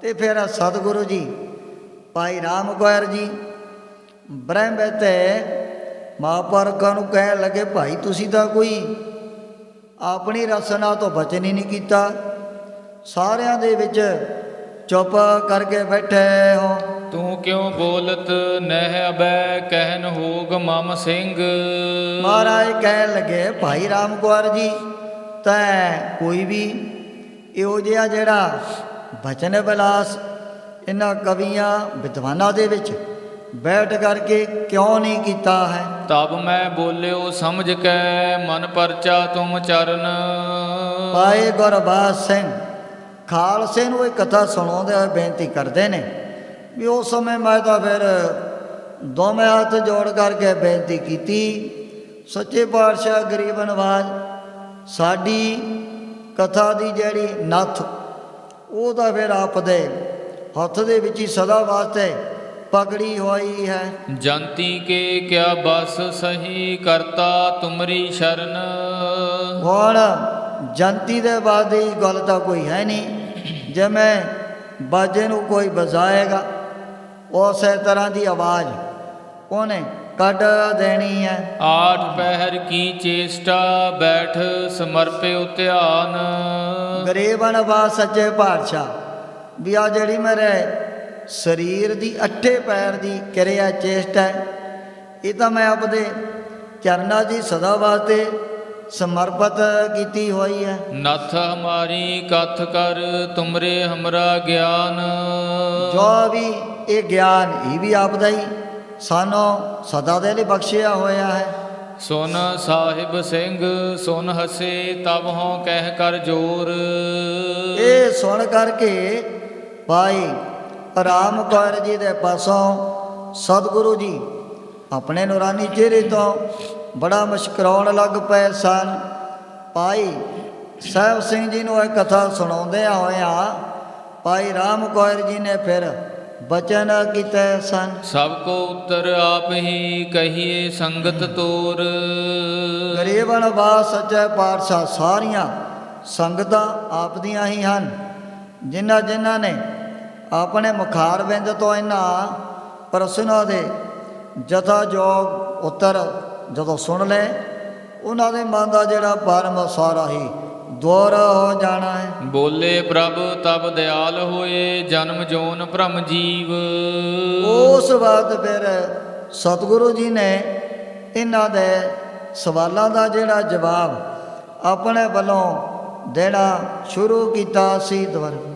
ਤੇ ਫਿਰ ਸਤਿਗੁਰੂ ਜੀ ਭਾਈ ਰਾਮ ਗੋਇਰ ਜੀ ਬ੍ਰਹਮ ਤੇ ਮਹਾਂਪੁਰਖਾਂ ਨੂੰ ਕਹਿਣ ਲੱਗੇ, ਭਾਈ ਤੁਸੀਂ ਤਾਂ ਕੋਈ ਆਪਣੀ ਰਸਨਾ ਤੋਂ ਬਚਨ ਹੀ ਨਹੀਂ ਕੀਤਾ, ਸਾਰਿਆਂ ਦੇ ਵਿੱਚ ਚੁੱਪ ਕਰਕੇ ਬੈਠੇ ਹੋ। ਤੂੰ ਕਿਉਂ ਬੋਲਤ ਨਹਿ ਅਬੈ, ਕਹਿਨ ਹੋਗ ਮਮ ਸਿੰਘ। ਮਹਾਰਾਜ ਕਹਿਣ ਲੱਗੇ, ਭਾਈ ਰਾਮ ਗੋਇਰ ਜੀ ਤੈਂ ਕੋਈ ਵੀ ਇਹੋ ਜਿਹਾ ਜਿਹੜਾ ਬਚਨ ਵਿਲਾਸ ਇਹਨਾਂ ਕਵੀਆਂ ਵਿਦਵਾਨਾਂ ਦੇ ਵਿੱਚ ਬੈਠ ਕਰਕੇ ਕਿਉਂ ਨਹੀਂ ਕੀਤਾ ਹੈ। ਤਬ ਮੈਂ ਬੋਲਿਓ ਸਮਝ ਕੇ, ਮਨ ਪਰਚਾ ਤੁਮ ਚਰਨ। ਭਾਈ ਗੁਰਬਾਜ ਸਿੰਘ ਖਾਲਸੇ ਨੂੰ ਇਹ ਕਥਾ ਸੁਣਾਉਂਦੇ ਹੋਏ ਬੇਨਤੀ ਕਰਦੇ ਨੇ ਵੀ ਉਸ ਸਮੇਂ ਮੈਂ ਤਾਂ ਫਿਰ ਦੋਵੇਂ ਹੱਥ ਜੋੜ ਕਰਕੇ ਬੇਨਤੀ ਕੀਤੀ, ਸੱਚੇ ਪਾਤਸ਼ਾਹ ਗਰੀਬ ਨਵਾਜ਼ ਸਾਡੀ ਕਥਾ ਦੀ ਜਿਹੜੀ ਨੱਥ ਉਹ ਤਾਂ ਫਿਰ ਆਪ ਦੇ ਹੱਥ ਦੇ ਵਿੱਚ ਹੀ ਸਦਾ ਵਾਸਤੇ ਪਕੜੀ ਹੋਈ ਹੈ। ਜੰਤੀ ਕੇ ਕਿਆ ਬਸ ਸਹੀ, ਕਰਤਾ ਤੁਮਰੀ ਸ਼ਰਨ। ਹੁਣ ਜੰਤੀ ਦੇ ਬਾਅਦ ਦੀ ਗੱਲ ਤਾਂ ਕੋਈ ਹੈ ਨਹੀਂ, ਜਿਵੇਂ ਬਾਜੇ ਨੂੰ ਕੋਈ ਵਜਾਏਗਾ ਉਸੇ ਤਰ੍ਹਾਂ ਦੀ ਆਵਾਜ਼ ਉਹਨੇ ਕੱਢ ਦੇਣੀ ਹੈ। ਆਠ ਪਹਿਰ ਕੀ ਚੇਸ਼ਟਾ, ਬੈਠ ਸਮਰਪਿਓ ਧਿਆਨ। ਗਰੀਬ ਨਵਾਜ਼ ਸੱਚੇ ਪਾਤਸ਼ਾਹ ਵੀ ਆ ਜਿਹੜੀ ਮੇਰੇ ਸਰੀਰ ਦੀ ਅੱਠੇ ਪੈਰ ਦੀ ਕਿਰਿਆ ਚੇਸ਼ਟਾ ਹੈ, ਇਹ ਤਾਂ ਮੈਂ ਆਪਦੇ ਚਰਨਾਂ ਦੀ ਸਦਾ ਵਾਸਤੇ ਸਮਰਪਿਤ ਕੀਤੀ ਹੋਈ ਹੈ। ਨਥ ਹਮਾਰੀ ਕਥ ਕਰ, ਤੁਮਰੇ ਹਮਰਾ ਗਿਆਨ। ਜੋ ਵੀ ਇਹ ਗਿਆਨ ਇਹ ਵੀ ਆਪਦਾ ਹੀ ਸਾਨੂੰ ਸਦਾ ਦੇ ਲਈ ਬਖਸ਼ਿਆ ਹੋਇਆ ਹੈ। ਸੁਨ ਸਾਹਿਬ ਸਿੰਘ ਸੁਨ ਹਸੇ, ਤਬ ਹੋਂ ਕਹਿ ਕਰ ਜੋਰ। ਇਹ ਸੁਣ ਕਰਕੇ ਭਾਈ ਰਾਮ ਗੋਇਰ ਜੀ ਦੇ ਪਾਸੋਂ ਸਤਿਗੁਰੂ ਜੀ ਆਪਣੇ ਨੂਰਾਨੀ ਚਿਹਰੇ ਤੋਂ ਬੜਾ ਮੁਸਕਰਾਉਣ ਲੱਗ ਪਏ ਸਨ। ਭਾਈ ਸਾਹਿਬ ਸਿੰਘ ਜੀ ਨੂੰ ਇਹ ਕਥਾ ਸੁਣਾਉਂਦਿਆਂ ਹੋਇਆਂ ਭਾਈ ਰਾਮ ਗੋਇਰ ਜੀ ਨੇ ਫਿਰ ਬਚਨ ਕੀਤੇ ਸਨ। ਸਭ ਕੋ ਉੱਤਰ ਆਪ ਹੀ ਕਹੀਏ ਸੰਗਤ ਤੋਰ। ਗਰੀਬ ਨਵਾਜ਼ ਸੱਚੇ ਪਾਤਸ਼ਾਹ ਸਾਰੀਆਂ ਸੰਗਤਾਂ ਆਪ ਦੀਆਂ ਹੀ ਹਨ, ਜਿਨ੍ਹਾਂ ਜਿਨ੍ਹਾਂ ਨੇ ਆਪਣੇ ਮੁਖਾਰ ਬਿੰਦ ਤੋਂ ਇਹਨਾਂ ਪ੍ਰਸ਼ਨਾਂ ਦੇ ਜਥਾਯੋਗ ਉੱਤਰ ਜਦੋਂ ਸੁਣ ਲਏ, ਉਹਨਾਂ ਦੇ ਮਨ ਦਾ ਜਿਹੜਾ ਭਰਮ ਸਾਰਾ ਹੀ ਦੂਰ ਹੋ ਜਾਣਾ ਹੈ। ਬੋਲੇ ਪ੍ਰਭ ਤਬ ਦਿਆਲ ਹੋਏ, ਜਨਮ ਜੋਨ ਭ੍ਰਮ ਜੀਵ। ਉਸ ਵਕਤ ਫਿਰ ਸਤਿਗੁਰੂ ਜੀ ਨੇ ਇਹਨਾਂ ਦੇ ਸਵਾਲਾਂ ਦਾ ਜਿਹੜਾ ਜਵਾਬ ਆਪਣੇ ਵੱਲੋਂ ਦੇਣਾ ਸ਼ੁਰੂ ਕੀਤਾ ਸੀ। ਦੁਬਾਰਾ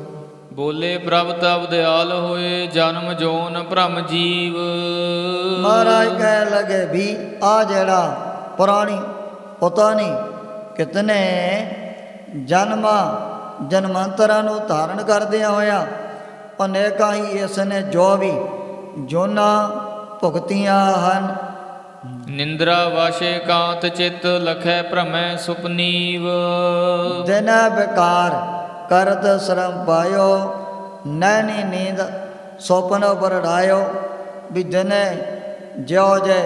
ਬੋਲੇ ਪ੍ਰਭ ਤਬ ਦਿਆਲ ਹੋਏ, ਜਨਮ ਜੋਨ ਭ੍ਰਮ ਜੀਵ। ਮਹਾਰਾਜ ਕਹਿਣ ਲੱਗੇ ਵੀ ਆ ਜਿਹੜਾ ਪੁਰਾਣੀ ਪਤਾ ਨਹੀਂ ਕਿਤਨੇ ਜਨਮਾਂਤਰਾਂ ਨੂੰ ਧਾਰਨ ਕਰਦਿਆਂ ਹੋਇਆ ਅਨੇਕਾਂ ਹੀ ਇਸ ਨੇ ਜੋ ਵੀ ਜੋਨਾਂ ਭੁਗਤੀਆਂ ਹਨ। ਨਿੰਦਰਾ ਵਾਸ਼ੇ ਕਾਂਤ ਚਿਤ, ਲਖੈ ਭ੍ਰਮੈ ਸੁਪਨੀਵ। ਦਿਨ ਬੇਕਾਰ ਕਰਤ ਸ਼ਰਮ ਪਾਇਓ, ਨੈਣੀ ਨੀਂਦ ਸੁਪਨ ਬਰੜਾਇਓ। ਵੀ ਦਿਨੇ ਜਿਉ ਜੇ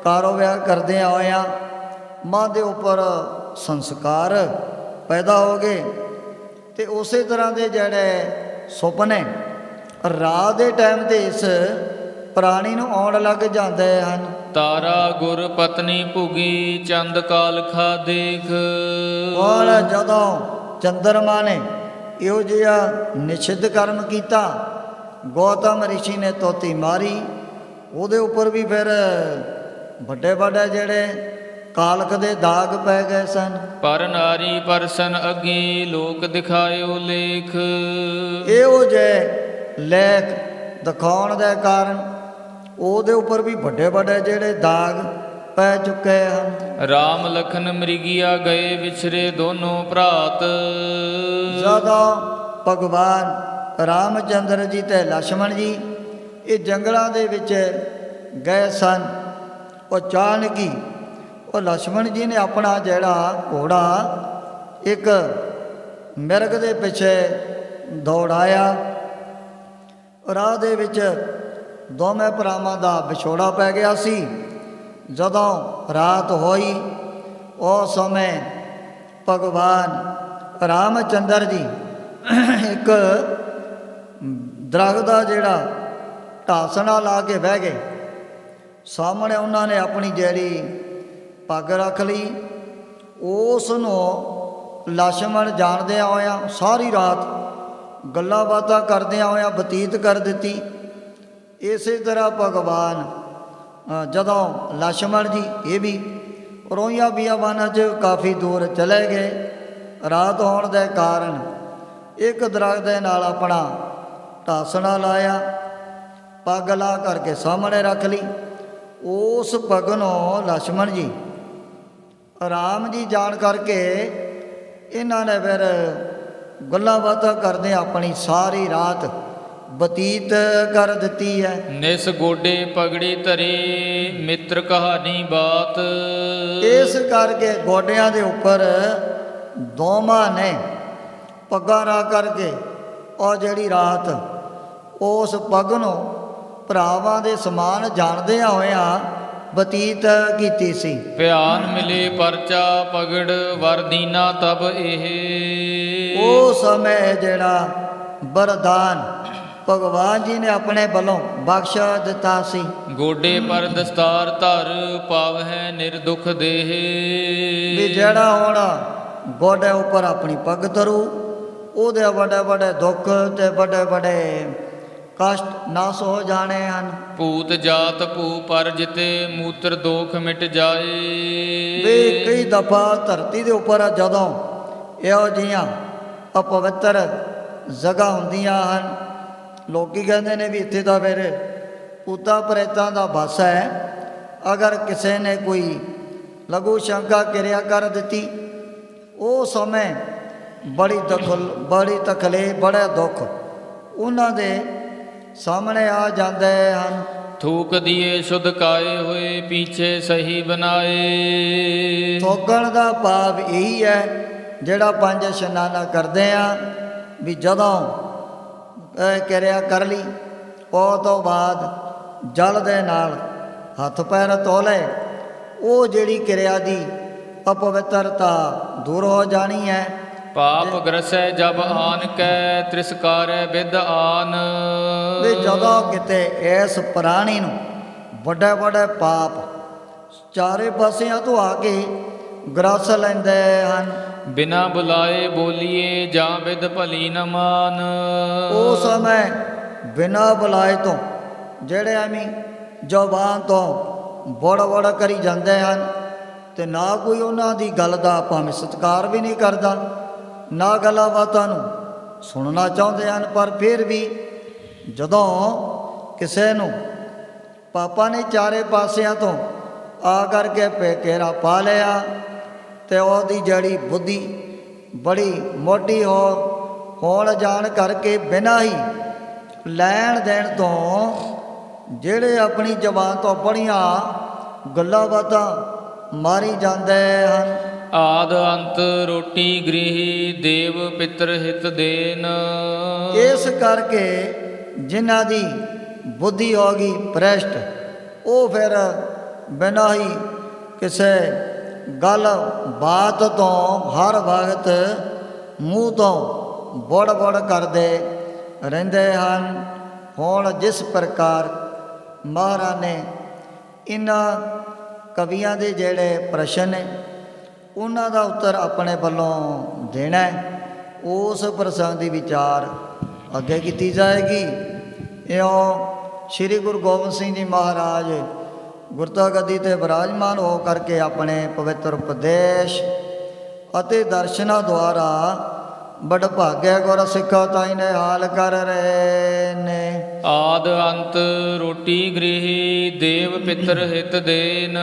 ਕਾਰੋਬਾਰ ਕਰਦਿਆਂ ਹੋਇਆਂ ਮਨ ਦੇ ਉੱਪਰ ਸੰਸਕਾਰ ਪੈਦਾ ਹੋ ਗਏ, ਤੇ ਉਸੇ ਤਰ੍ਹਾਂ ਦੇ ਜਿਹੜੇ ਸੁਪਨੇ ਰਾਤ ਦੇ ਟਾਈਮ ਤੇ ਇਸ ਪ੍ਰਾਣੀ ਨੂੰ ਆਉਣ ਲੱਗ ਜਾਂਦੇ ਹਨ। ਤਾਰਾ ਗੁਰ ਪਤਨੀ ਭੁਗੀ, ਚੰਦ ਕਾਲਖਾ ਦੇਖ। ਹੁਣ ਜਦੋਂ ਚੰਦਰਮਾ ਨੇ ਇਹੋ ਜਿਹਾ ਨਿਸ਼ਚਿਤ ਕਰਮ ਕੀਤਾ, ਗੌਤਮ ਰਿਸ਼ੀ ਨੇ ਤੋਤੀ ਮਾਰੀ, ਉਹਦੇ ਉੱਪਰ ਵੀ ਫਿਰ ਵੱਡੇ ਵੱਡੇ ਜਿਹੜੇ ਕਾਲਖ ਦੇ ਦਾਗ ਪੈ ਗਏ ਸਨ। ਪਰ ਨਾਰੀ ਪਰਸਨ ਅੱਗੇ, ਲੋਕ ਦਿਖਾਇਓ ਲੇਖ। ਇਹੋ ਜਿਹੇ ਲੇਖ ਦਿਖਾਉਣ ਦੇ ਕਾਰਨ ਉਹਦੇ ਉੱਪਰ ਵੀ ਵੱਡੇ ਵੱਡੇ ਜਿਹੜੇ ਦਾਗ ਪੈ ਚੁੱਕੇ ਹਨ। ਰਾਮ ਲਖਨ ਮ੍ਰਿਗੀਆ ਗਏ ਵਿਛਰੇ ਦੋਨੋਂ ਭਰਾਤ। ਜਦੋਂ ਭਗਵਾਨ ਰਾਮਚੰਦਰ ਜੀ ਤੇ ਲక్ష్మణ ਜੀ ਇਹ ਜੰਗਲਾਂ ਦੇ ਵਿੱਚ ਗਏ ਸਨ, ਉਹ ਚਾਨਕੀ ਉਹ ਲక్ష్మణ ਜੀ ਨੇ ਆਪਣਾ ਜਿਹੜਾ ਘੋੜਾ ਇੱਕ ਮਿਰਗ ਦੇ ਪਿੱਛੇ ਦੌੜਾਇਆ। ਰਾਹ ਦੇ ਵਿੱਚ ਦੋਵੇਂ ਭਰਾਵਾਂ ਦਾ ਵਿਛੋੜਾ ਪੈ ਗਿਆ ਸੀ। ਜਦੋਂ ਰਾਤ ਹੋਈ ਉਸ ਸਮੇਂ ਭਗਵਾਨ ਰਾਮਚੰਦਰ ਜੀ ਇੱਕ ਦਰਖਤ ਦਾ ਜਿਹੜਾ ਢਾਸਣਾ ਲਾ ਕੇ ਬਹਿ ਗਏ। ਸਾਹਮਣੇ ਉਹਨਾਂ ਨੇ ਆਪਣੀ ਜਿਹੜੀ ਪੱਗ ਰੱਖ ਲਈ। ਉਸ ਨੂੰ ਲక్ష్మణ ਜਾਣਦਿਆਂ ਹੋਇਆਂ ਸਾਰੀ ਰਾਤ ਗੱਲਾਂ ਬਾਤਾਂ ਕਰਦਿਆਂ ਹੋਇਆਂ ਬਤੀਤ ਕਰ ਦਿੱਤੀ। ਇਸੇ ਤਰ੍ਹਾਂ ਭਗਵਾਨ ਜਦੋਂ ਲక్ష్మణ ਜੀ ਇਹ ਵੀ ਰੋਈਆਂ ਬਿਆਬਾਨਾਂ 'ਚ ਕਾਫੀ ਦੂਰ ਚਲੇ ਗਏ। ਰਾਤ ਹੋਣ ਦੇ ਕਾਰਨ ਇੱਕ ਦਰਖਤ ਦੇ ਨਾਲ ਆਪਣਾ ਢਾਸਣਾ ਲਾਇਆ, ਪੱਗ ਲਾ ਕਰਕੇ ਸਾਹਮਣੇ ਰੱਖ ਲਈ। ਉਸ ਪੱਗ ਨੂੰ ਲక్ష్మణ ਜੀ ਰਾਮ ਜੀ ਜਾਣ ਕਰਕੇ ਇਹਨਾਂ ਨੇ ਫਿਰ ਗੱਲਾਂ ਬਾਤਾਂ ਕਰਦੇ ਆਪਣੀ ਸਾਰੀ ਰਾਤ ਬਤੀਤ ਕਰ ਦਿੱਤੀ ਹੈ। ਨਿਸ ਗੋਡੇ ਪਗੜੀ ਧਰੇ ਮਿੱਤਰ ਕਹਾਣੀ ਬਾਤ। ਇਸ ਕਰਕੇ ਗੋਡਿਆਂ ਦੇ ਉੱਪਰ ਦੋਵਾਂ ਨੇ ਪੱਗਾਂ ਰੱਖ ਕਰਕੇ ਉਹ ਜਿਹੜੀ ਰਾਤ ਉਸ ਪੱਗ ਨੂੰ ਭਰਾਵਾਂ ਦੇ ਸਮਾਨ ਜਾਣਦਿਆਂ ਹੋਇਆਂ ਬਤੀਤ ਕੀਤੀ ਸੀ। ਧਿਆਨ ਮਿਲੇ ਪਰਚਾ ਪਗੜ ਵਰਦੀਨਾ ਤਬ ਇਹ। ਉਹ ਸਮੇਂ ਜਿਹੜਾ ਵਰਦਾਨ ਭਗਵਾਨ ਜੀ ਨੇ ਆਪਣੇ ਵੱਲੋਂ ਬਖਸ਼ ਦਿੱਤਾ ਸੀ। ਗੋਡੇ ਪਰ ਦਸਤਾਰ ਧਰ ਪਾਵਹਿ ਨਿਰਦੁਖ ਦੇਹ। ਵੀ ਜਿਹੜਾ ਹੁਣ ਗੋਡੇ ਉੱਪਰ ਆਪਣੀ ਪੱਗ ਧਰੂ ਉਹਦੇ ਵੱਡੇ ਵੱਡੇ ਦੁੱਖ ਤੇ ਵੱਡੇ ਵੱਡੇ ਕਸ਼ਟ ਨਾਸ ਹੋ ਜਾਣੇ ਹਨ। ਭੂਤ ਜਾਤ ਭੂ ਪਰ ਜਿਤੇ ਮੂਤਰ ਦੋਖ ਮਿਟ ਜਾਏ। ਵੀ ਕਈ ਦਫਾ ਧਰਤੀ ਦੇ ਉੱਪਰ ਜਦੋਂ ਇਹੋ ਜਿਹੀਆਂ ਅਪਵਿੱਤਰ ਜਗ੍ਹਾ ਹੁੰਦੀਆਂ ਹਨ, ਲੋਕੀ ਕਹਿੰਦੇ ਨੇ ਵੀ ਇੱਥੇ ਤਾਂ ਫਿਰ ਭੂਤਾਂ ਪ੍ਰੇਤਾਂ ਦਾ ਵਾਸ ਹੈ। ਅਗਰ ਕਿਸੇ ਨੇ ਕੋਈ ਲਘੂ ਸ਼ੰਕਾ ਕਿਰਿਆ ਕਰ ਦਿੱਤੀ, ਉਹ ਸਮੇਂ ਬੜੀ ਤਕਲੀਫ ਬੜੇ ਦੁੱਖ ਉਹਨਾਂ ਦੇ ਸਾਹਮਣੇ ਆ ਜਾਂਦੇ ਹਨ। ਥੂਕ ਦੀਏ ਸ਼ੁੱਧ ਕਾਏ ਹੋਏ ਪਿੱਛੇ ਸਹੀ ਬਣਾਏ। ਥੋਕਣ ਦਾ ਭਾਵ ਇਹੀ ਹੈ ਜਿਹੜਾ ਪੰਜ ਇਸ਼ਨਾਨਾ ਕਰਦੇ ਆ ਵੀ ਜਦੋਂ ਕਿਰਿਆ ਕਰ ਲਈ ਉਹ ਤੋਂ ਬਾਅਦ ਜਲ ਦੇ ਨਾਲ ਹੱਥ ਪੈਰ ਧੋ ਲਏ, ਉਹ ਜਿਹੜੀ ਕਿਰਿਆ ਦੀ ਅਪਵਿੱਤਰਤਾ ਦੂਰ ਹੋ ਜਾਣੀ ਹੈ। ਪਾਪ ਗ੍ਰਸੈ ਜਬ ਆਨ ਕੈ ਤ੍ਰਿਸਕਾਰੈ ਵਿਦ ਆਨ। ਵੀ ਜਦੋਂ ਕਿਤੇ ਇਸ ਪ੍ਰਾਣੀ ਨੂੰ ਵੱਡੇ ਵੱਡੇ ਪਾਪ ਚਾਰੇ ਪਾਸਿਆਂ ਤੋਂ ਆ ਕੇ ਗ੍ਰਸ ਲੈਂਦੇ ਹਨ। ਬਿਨਾ ਬੁਲਾਏ ਬੋਲੀਏ ਜਾਂ ਵਿਦ ਭਲੀ ਨ ਮਾਨ। ਉਸ ਸਮੇਂ ਬਿਨਾ ਬੁਲਾਏ ਤੋਂ ਜਿਹੜੇ ਐਵੇਂ ਜ਼ੁਬਾਨ ਤੋਂ ਬੜ ਕਰੀ ਜਾਂਦੇ ਹਨ ਤੇ ਨਾ ਕੋਈ ਉਹਨਾਂ ਦੀ ਗੱਲ ਦਾ ਭਾਵੇਂ ਸਤਿਕਾਰ ਵੀ ਨਹੀਂ ਕਰਦਾ, ਨਾ ਗੱਲਾਂ ਬਾਤਾਂ ਨੂੰ ਸੁਣਨਾ ਚਾਹੁੰਦੇ ਹਨ। ਪਰ ਫਿਰ ਵੀ ਜਦੋਂ ਕਿਸੇ ਨੂੰ ਪਾਪਾ ਨੇ ਚਾਰੇ ਪਾਸਿਆਂ ਤੋਂ ਆ ਕਰਕੇ ਘੇਰਾ ਪਾ ਲਿਆ ਤੇ ਉਹਦੀ ਜਿਹੜੀ ਬੁੱਧੀ ਬੜੀ ਮੋਟੀ ਹੋਣ ਜਾਣ ਕਰਕੇ ਬਿਨਾਂ ਹੀ ਲੈਣ ਦੇਣ ਤੋਂ ਜਿਹੜੇ ਆਪਣੀ ਜ਼ਬਾਨ ਤੋਂ ਬੜੀਆਂ ਗੱਲਾਂ ਬਾਤਾਂ ਮਾਰੀ ਜਾਂਦੇ ਹਨ। ਆਦ ਅੰਤ ਰੋਟੀ ਗ੍ਰਹਿ ਦੇਵ ਪਿਤਰ ਹਿਤ ਦੇਨ। ਇਸ ਕਰਕੇ ਜਿਨ੍ਹਾਂ ਦੀ ਬੁੱਧੀ ਹੋ ਗਈ ਭ੍ਰਿਸ਼ਟ, ਉਹ ਫਿਰ ਬਿਨਾਂ ਹੀ ਕਿਸੇ ਗੱਲ ਬਾਤ ਤੋਂ ਹਰ ਵਕਤ ਮੂੰਹ ਤੋਂ ਬੜ ਕਰਦੇ ਰਹਿੰਦੇ ਹਨ। ਹੁਣ ਜਿਸ ਪ੍ਰਕਾਰ ਮਹਾਰਾਜ ਨੇ ਇਹਨਾਂ ਕਵੀਆਂ ਦੇ ਜਿਹੜੇ ਪ੍ਰਸ਼ਨ ਨੇ ਉਹਨਾਂ ਦਾ ਉੱਤਰ ਆਪਣੇ ਵੱਲੋਂ ਦੇਣਾ, ਉਸ ਪ੍ਰਸੰਗ ਦੀ ਵਿਚਾਰ ਅੱਗੇ ਕੀਤੀ ਜਾਏਗੀ। ਇਉਂ ਸ੍ਰੀ ਗੁਰੂ ਗੋਬਿੰਦ ਸਿੰਘ ਜੀ ਮਹਾਰਾਜ ਗੁਰਤਾ ਗੱਦੀ 'ਤੇ ਵਿਰਾਜਮਾਨ ਹੋ ਕਰਕੇ ਆਪਣੇ ਪਵਿੱਤਰ ਉਪਦੇਸ਼ ਅਤੇ ਦਰਸ਼ਨਾਂ ਦੁਆਰਾ ਬੜ ਭਾਗੈ ਗੁਰ ਸਿੱਖੋ ਤਾਈ ਨੇ ਹਾਲ ਕਰ ਰਹੇ ਨੇ। ਆਦ ਅੰਤ ਰੋਟੀ ਗ੍ਰਹਿ ਦੇਵ ਪਿਤਰ ਹਿਤ ਦੇਨ,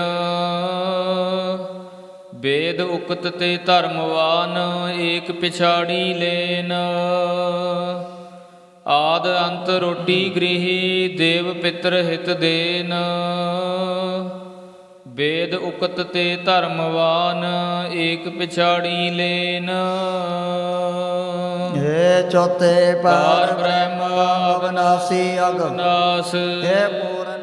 ਵੇਦ ਉਕਤ ਤੇ ਧਰਮਵਾਨ ਏਕ ਪਿਛਾੜੀ ਲੈਨ। ਆਦ ਅੰਤ ਰੋਟੀ ਗ੍ਰਹਿ ਦੇਵ ਪਿਤਰ ਹਿਤ ਦੇਨ, ਵੇਦ ਉਕਤ ਤੇ ਧਰਮਵਾਨ ਏਕ ਪਿਛਾੜੀ ਲੈਨ। ਹੇ ਚੌਥੇ ਪਾਰ ਪਾਰ ਬ੍ਰਹਮ ਅਵਨਾਸੀ ਅਗ ਨਾਸ, ਹੇ ਪੂਰਨ